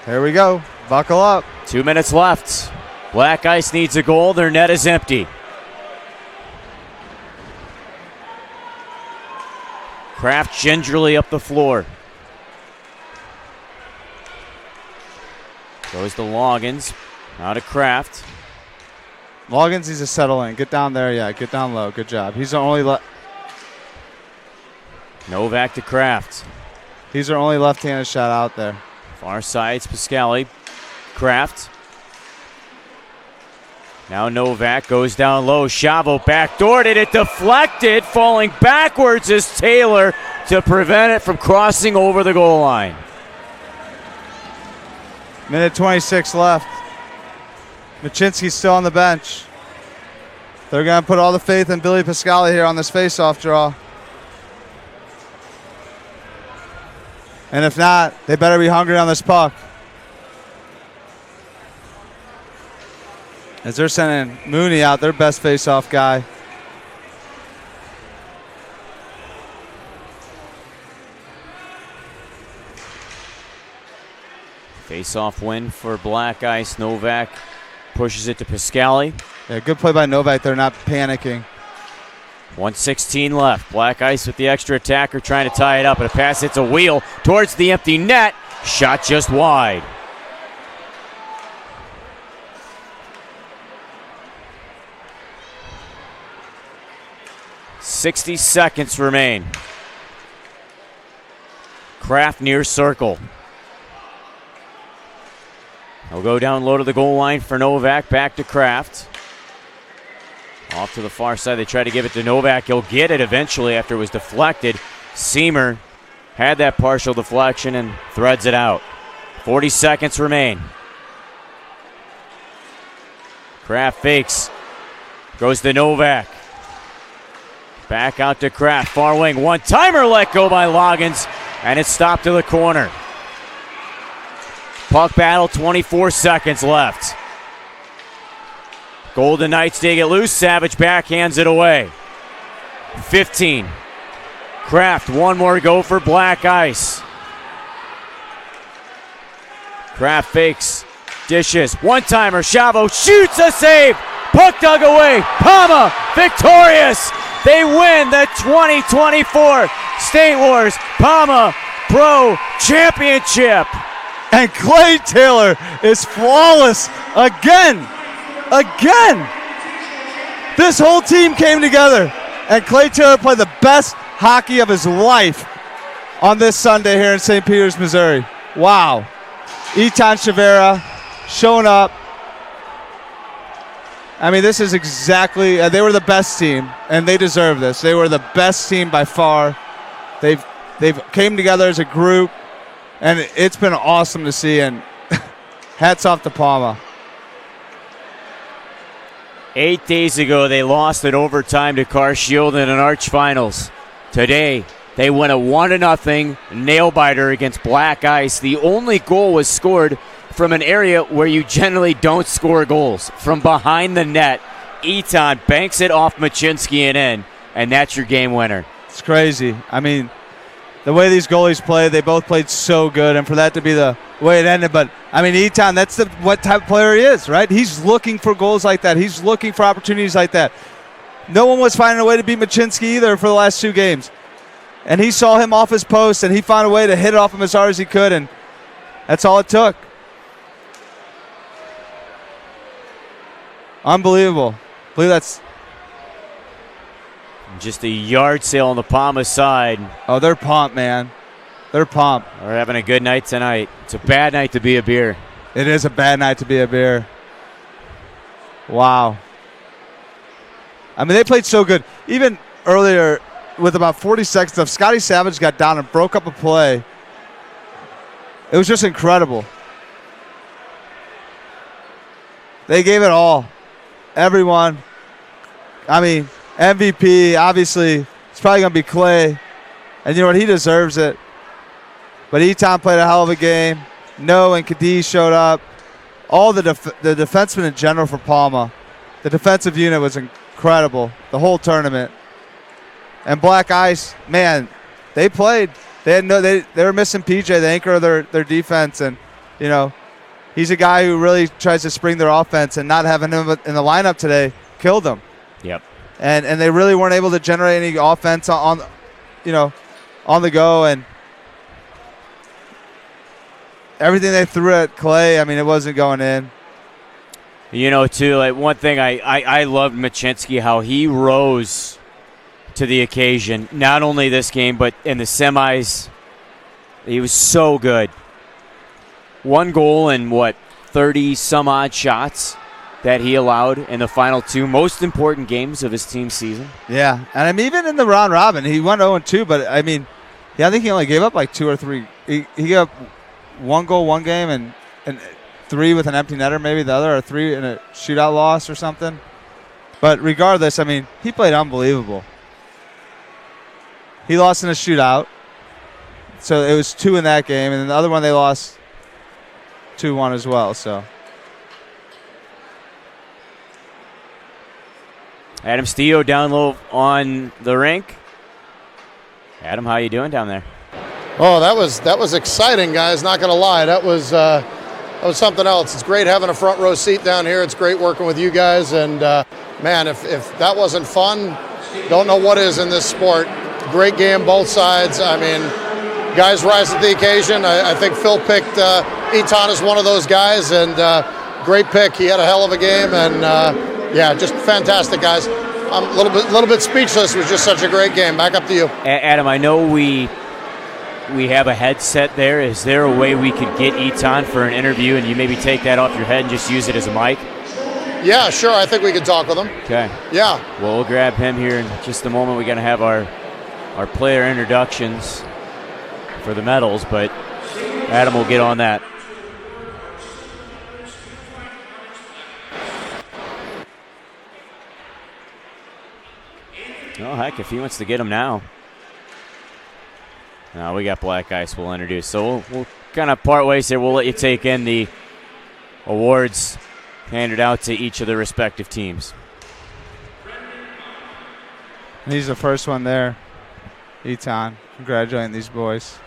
Here we go. Buckle up. 2 minutes left. Black Ice needs a goal. Their net is empty. Kraft gingerly up the floor. Goes to Loggins. Out of Kraft. Loggins needs to settle in. Get down there. Yeah, get down low. Good job. He's the only Novak to Kraft. He's their only left-handed shot out there. Far side's Pascali. Kraft. Now Novak goes down low. Chavo backdoored it. It deflected. Falling backwards is Taylor to prevent it from crossing over the goal line. Minute 26 left. Machinsky's still on the bench. They're going to put all the faith in Billy Pascali here on this face-off draw. And if not, they better be hungry on this puck. As they're sending Mooney out, their best face-off guy. Face-off win for Black Ice. Novak pushes it to Pascali. Yeah, good play by Novak. They're not panicking. 1:16 left. Black Ice with the extra attacker trying to tie it up. And a pass hits a wheel towards the empty net. Shot just wide. .60 seconds remain. Kraft near circle. He'll go down low to the goal line for Novak. Back to Kraft. Off to the far side. They try to give it to Novak. He'll get it eventually after it was deflected. Seamer had that partial deflection and threads it out. 40 seconds remain. Kraft fakes. Goes to Novak. Back out to Kraft. Far wing. One-timer let go by Loggins. And it's stopped to the corner. Puck battle, 24 seconds left. Golden Knights dig it loose. Savage backhands it away. 15. Kraft, one more go for Black Ice. Kraft fakes, dishes, one-timer. Chavo shoots a save. Puck dug away. PAMA victorious. They win the 2024 State Wars PAMA Pro Championship. And Clay Taylor is flawless again. This whole team came together, and Clay Taylor played the best hockey of his life on this Sunday here in St. Peters, Missouri. Wow. Etan Chavera showing up. I mean, this is exactly, they were the best team, and they deserve this. They were the best team by far. They've They've came together as a group, and it's been awesome to see. And hats off to PAMA. 8 days ago, they lost in overtime to CarShield in an Arch Finals. Today, they win a 1-0 nail-biter against Black Ice. The only goal was scored from an area where you generally don't score goals. From behind the net, Eton banks it off Machinsky and in, and that's your game winner. It's crazy. I mean, the way these goalies play, they both played so good, and for that to be the way it ended. But, I mean, Eton, that's what type of player he is, right? He's looking for goals like that. He's looking for opportunities like that. No one was finding a way to beat Machinsky either for the last 2 games. And he saw him off his post, and he found a way to hit it off him as hard as he could, and that's all it took. Unbelievable. I believe that's just a yard sale on the PAMA side. Oh, they're pumped, man. They're pumped. We're having a good night tonight. It's a bad night to be a beer. It is a bad night to be a beer. Wow. I mean, they played so good. Even earlier, with about 40 seconds left, Scotty Savage got down and broke up a play. It was just incredible. They gave it all. Everyone. I mean, MVP, obviously, it's probably going to be Clay. And you know what? He deserves it. But Eton played a hell of a game. No and Cadiz showed up. All the defensemen in general for PAMA. The defensive unit was incredible the whole tournament. And Black Ice, man, they played. They were missing PJ, the anchor of their defense. And, you know, he's a guy who really tries to spring their offense, and not having him in the lineup today killed them. Yep. And they really weren't able to generate any offense on the go. And everything they threw at Clay, I mean, it wasn't going in. You know, too, like one thing I loved Machinsky, how he rose to the occasion, not only this game, but in the semis. He was so good. 1 goal and 30-some-odd shots that he allowed in the final 2 most important games of his team season. Yeah, and I mean, even in the round robin, he went 0-2, but I mean, I think he only gave up like 2 or 3. He gave up 1 goal one game and 3 with an empty netter, maybe the other, or 3 in a shootout loss or something. But regardless, I mean, he played unbelievable. He lost in a shootout, so it was 2 in that game, and then the other one they lost 2-1 as well. So Adam Steele down low on the rink. Adam, how you doing down there? Oh, that was exciting, guys. Not going to lie, that was something else. It's great having a front row seat down here. It's great working with you guys, and man, if that wasn't fun, don't know what is in this sport. Great game, both sides. I mean, guys rise to the occasion. I think Phil picked Eton as one of those guys, and great pick. He had a hell of a game, and yeah, just fantastic, guys. I'm a little bit speechless. It was just such a great game. Back up to you, Adam. I know we have a headset there. Is there a way we could get Eton for an interview, and you maybe take that off your head and just use it as a mic? Yeah, sure. I think we could talk with him. Okay. Yeah. Well, we'll grab him here in just a moment. We're going to have our player introductions for the medals, but Adam will get on that. Oh, heck, if he wants to get him now. No, we got Black Ice we'll introduce. So we'll kind of part ways here. We'll let you take in the awards handed out to each of the respective teams. He's the first one there. Eton, congratulating these boys.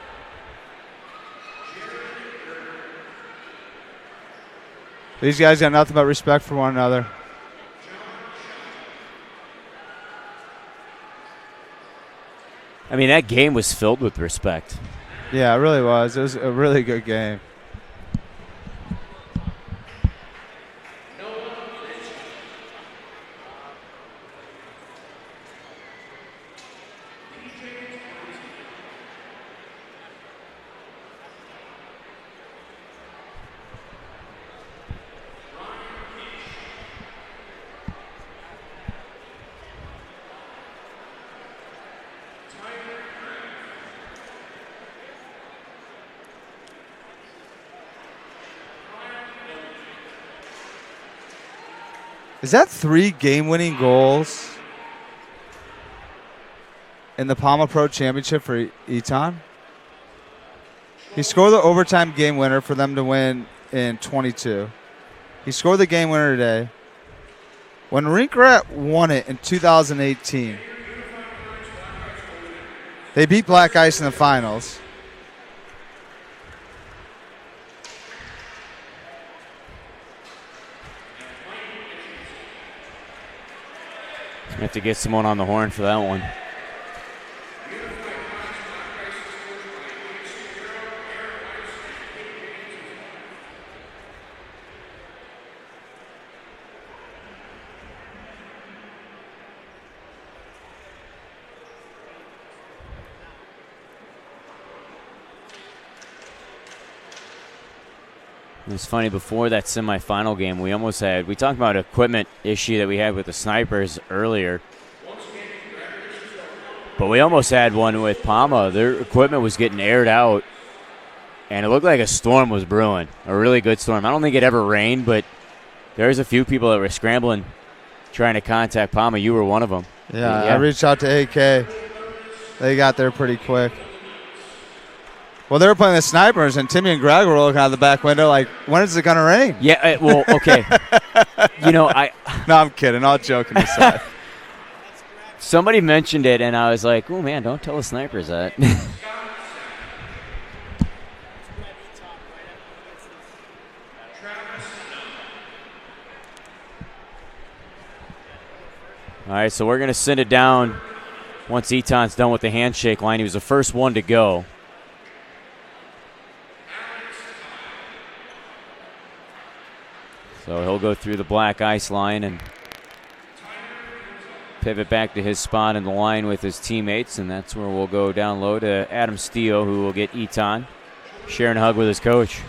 These guys got nothing but respect for one another. I mean, that game was filled with respect. Yeah, it really was. It was a really good game. Is that 3 game-winning goals in the PAMA Pro Championship for Eton? He scored the overtime game winner for them to win in 22. He scored the game winner today. When Rinkrat won it in 2018, they beat Black Ice in the finals. We have to get someone on the horn for that one. It's funny, before that semifinal game, we talked about equipment issue that we had with the snipers earlier. But we almost had one with PAMA. Their equipment was getting aired out, and it looked like a storm was brewing, a really good storm. I don't think it ever rained, but there's a few people that were scrambling trying to contact PAMA. You were one of them. Yeah, I reached out to AK. They got there pretty quick. Well, they were playing the snipers, and Timmy and Greg were looking out the back window like, when is it going to rain? Yeah, well, okay. No, I'm kidding. All joking aside. Somebody mentioned it, and I was like, oh, man, don't tell the snipers that. All right, so we're going to send it down once Eton's done with the handshake line. He was the first one to go. So he'll go through the black ice line and pivot back to his spot in the line with his teammates, and that's where we'll go down low to Adam Steele, who will get Eton sharing a hug with his coach.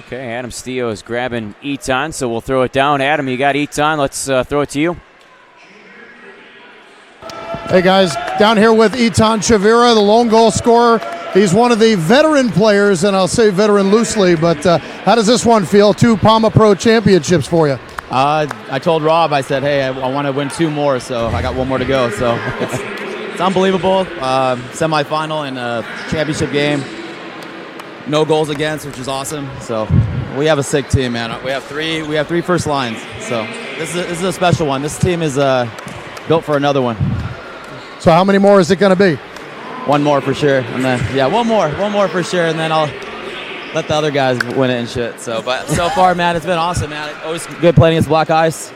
Okay, Adam Steele is grabbing Eton, so we'll throw it down. Adam, you got Eton. Let's throw it to you. Hey, guys, down here with Eton Chavira, the lone goal scorer. He's one of the veteran players, and I'll say veteran loosely, but how does this one feel? 2 PAMA Pro championships for you. I told Rob, I said, hey, I want to win 2 more, so I got 1 more to go. So it's unbelievable. Semifinal and a championship game. No goals against, which is awesome. So we have a sick team, man. We have 3 first lines. So this is a special one. This team is built for another one. So how many more is it going to be? 1 more for sure, and then one more for sure, and then I'll let the other guys win it and shit. So, but so far, man, it's been awesome, man. Always good playing against Black Ice,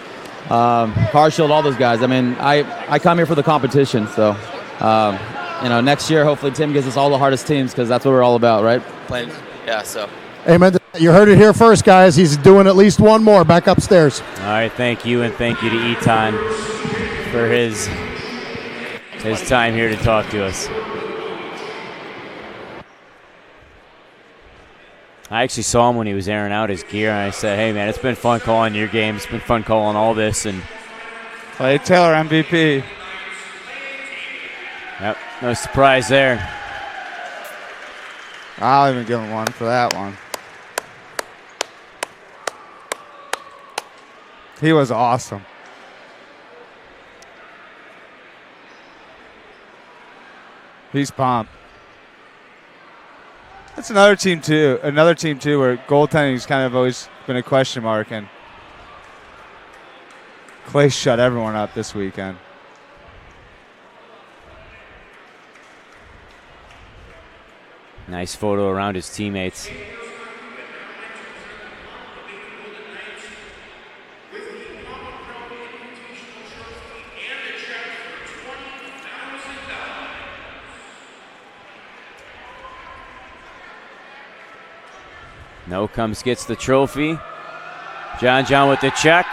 Car Shield, all those guys. I mean, I come here for the competition. So, next year, hopefully, Tim gives us all the hardest teams because that's what we're all about, right? Playing, yeah. So. Amen. You heard it here first, guys. He's doing at least 1 more back upstairs. All right, thank you, and thank you to Eton for his time here to talk to us. I actually saw him when he was airing out his gear, and I said, hey, man, it's been fun calling your game. It's been fun calling all this. And Clay Taylor, MVP. Yep, no surprise there. I'll even give him 1 for that one. He was awesome. He's pumped. That's another team too where goaltending's kind of always been a question mark, and Clay shut everyone up this weekend. Nice photo around his teammates. No comes, gets the trophy. John with the check.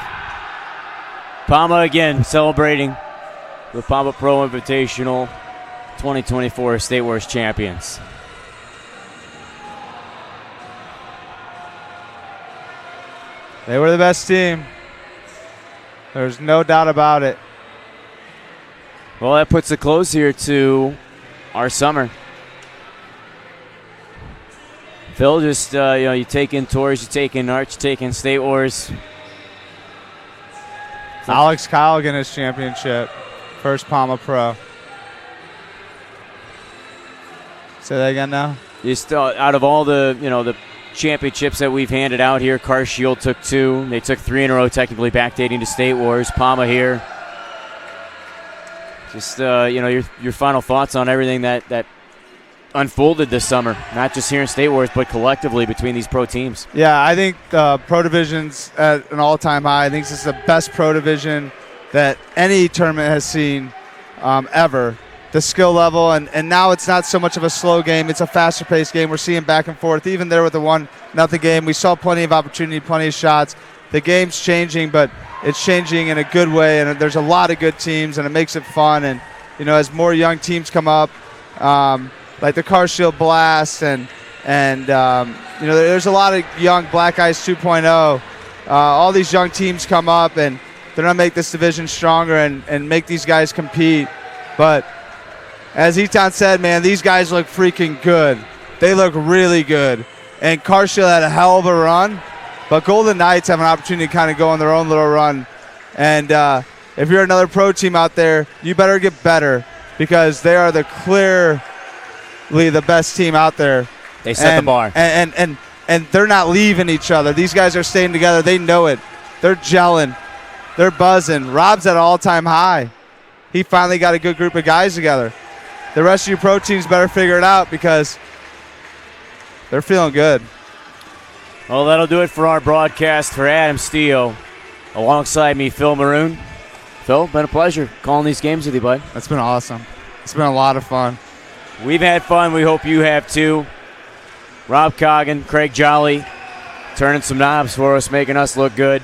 PAMA again celebrating the PAMA Pro Invitational 2024 State Wars champions. They were the best team. There's no doubt about it. Well, that puts a close here to our summer. Phil, just, you take in tours, you take in arts, you take in State Wars. Alex Kyle getting his championship. First PAMA Pro. Say that again now? Just out of all the, the championships that we've handed out here, Car Shield took 2. They took 3 in a row, technically backdating to State Wars. PAMA here. Just, your final thoughts on everything that unfolded this summer, not just here in State Wars, but collectively between these pro teams. Yeah, I think pro division's at an all-time high. I think this is the best pro division that any tournament has seen ever. The skill level, and now it's not so much of a slow game. It's a faster-paced game. We're seeing back and forth. Even there with the 1-0 game, we saw plenty of opportunity, plenty of shots. The game's changing, but it's changing in a good way, and there's a lot of good teams, and it makes it fun. And, as more young teams come up, like the Car Shield Blast, and there's a lot of young Black Ice 2.0. All these young teams come up, and they're going to make this division stronger and make these guys compete. But as Etan said, man, these guys look freaking good. They look really good. And Car Shield had a hell of a run, but Golden Knights have an opportunity to kind of go on their own little run. And if you're another pro team out there, you better get better, because they are clearly the best team out there. They set the bar. And they're not leaving each other. These guys are staying together. They know it. They're gelling. They're buzzing. Rob's at an all-time high. He finally got a good group of guys together. The rest of your pro teams better figure it out, because they're feeling good. Well, that'll do it for our broadcast. For Adam Steele, alongside me, Phil Maroon. Phil, been a pleasure calling these games with you, bud. That's been awesome. It's been a lot of fun. We've had fun. We hope you have too. Rob Coggin, Craig Jolly, turning some knobs for us, making us look good.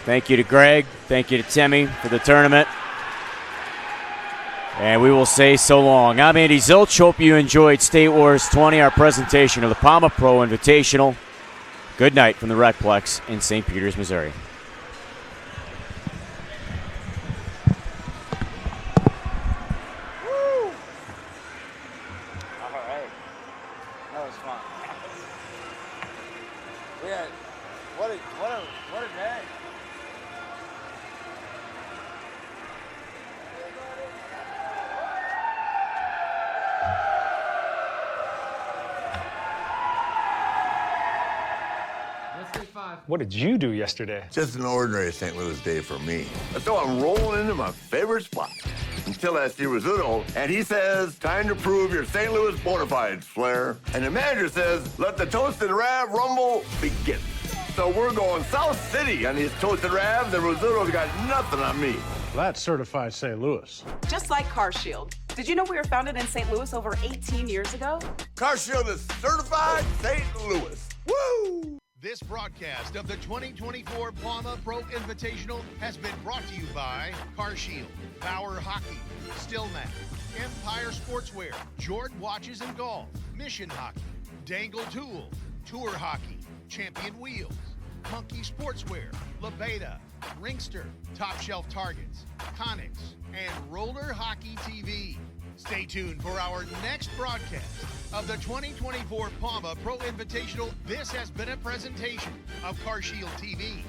Thank you to Greg. Thank you to Timmy for the tournament. And we will say so long. I'm Andy Zilch. Hope you enjoyed State Wars 20, our presentation of the PAMA Pro Invitational. Good night from the Recplex in St. Peters, Missouri. What a day. What did you do yesterday? Just an ordinary St. Louis day for me. So I'm rolling into my favorite spot until I see Rizzuto, and he says, "Time to prove your St. Louis bona fides, Flair." And the manager says, "Let the Toasted Rav Rumble begin." So we're going South City on these Toasted Ravs, and Rizzuto's got nothing on me. That's certified St. Louis. Just like Car Shield. Did you know we were founded in St. Louis over 18 years ago? Car Shield is certified St. Louis. Woo! This broadcast of the 2024 PAMA Pro Invitational has been brought to you by Car Shield, Power Hockey, Stillmat, Empire Sportswear, Jordan Watches and Golf, Mission Hockey, Dangle Tool, Tour Hockey, Champion Wheels, Monkey Sportswear, Labeda, Ringster, Top Shelf Targets, Konixx, and Roller Hockey TV. Stay tuned for our next broadcast of the 2024 PAMA Pro Invitational. This has been a presentation of Car Shield TV.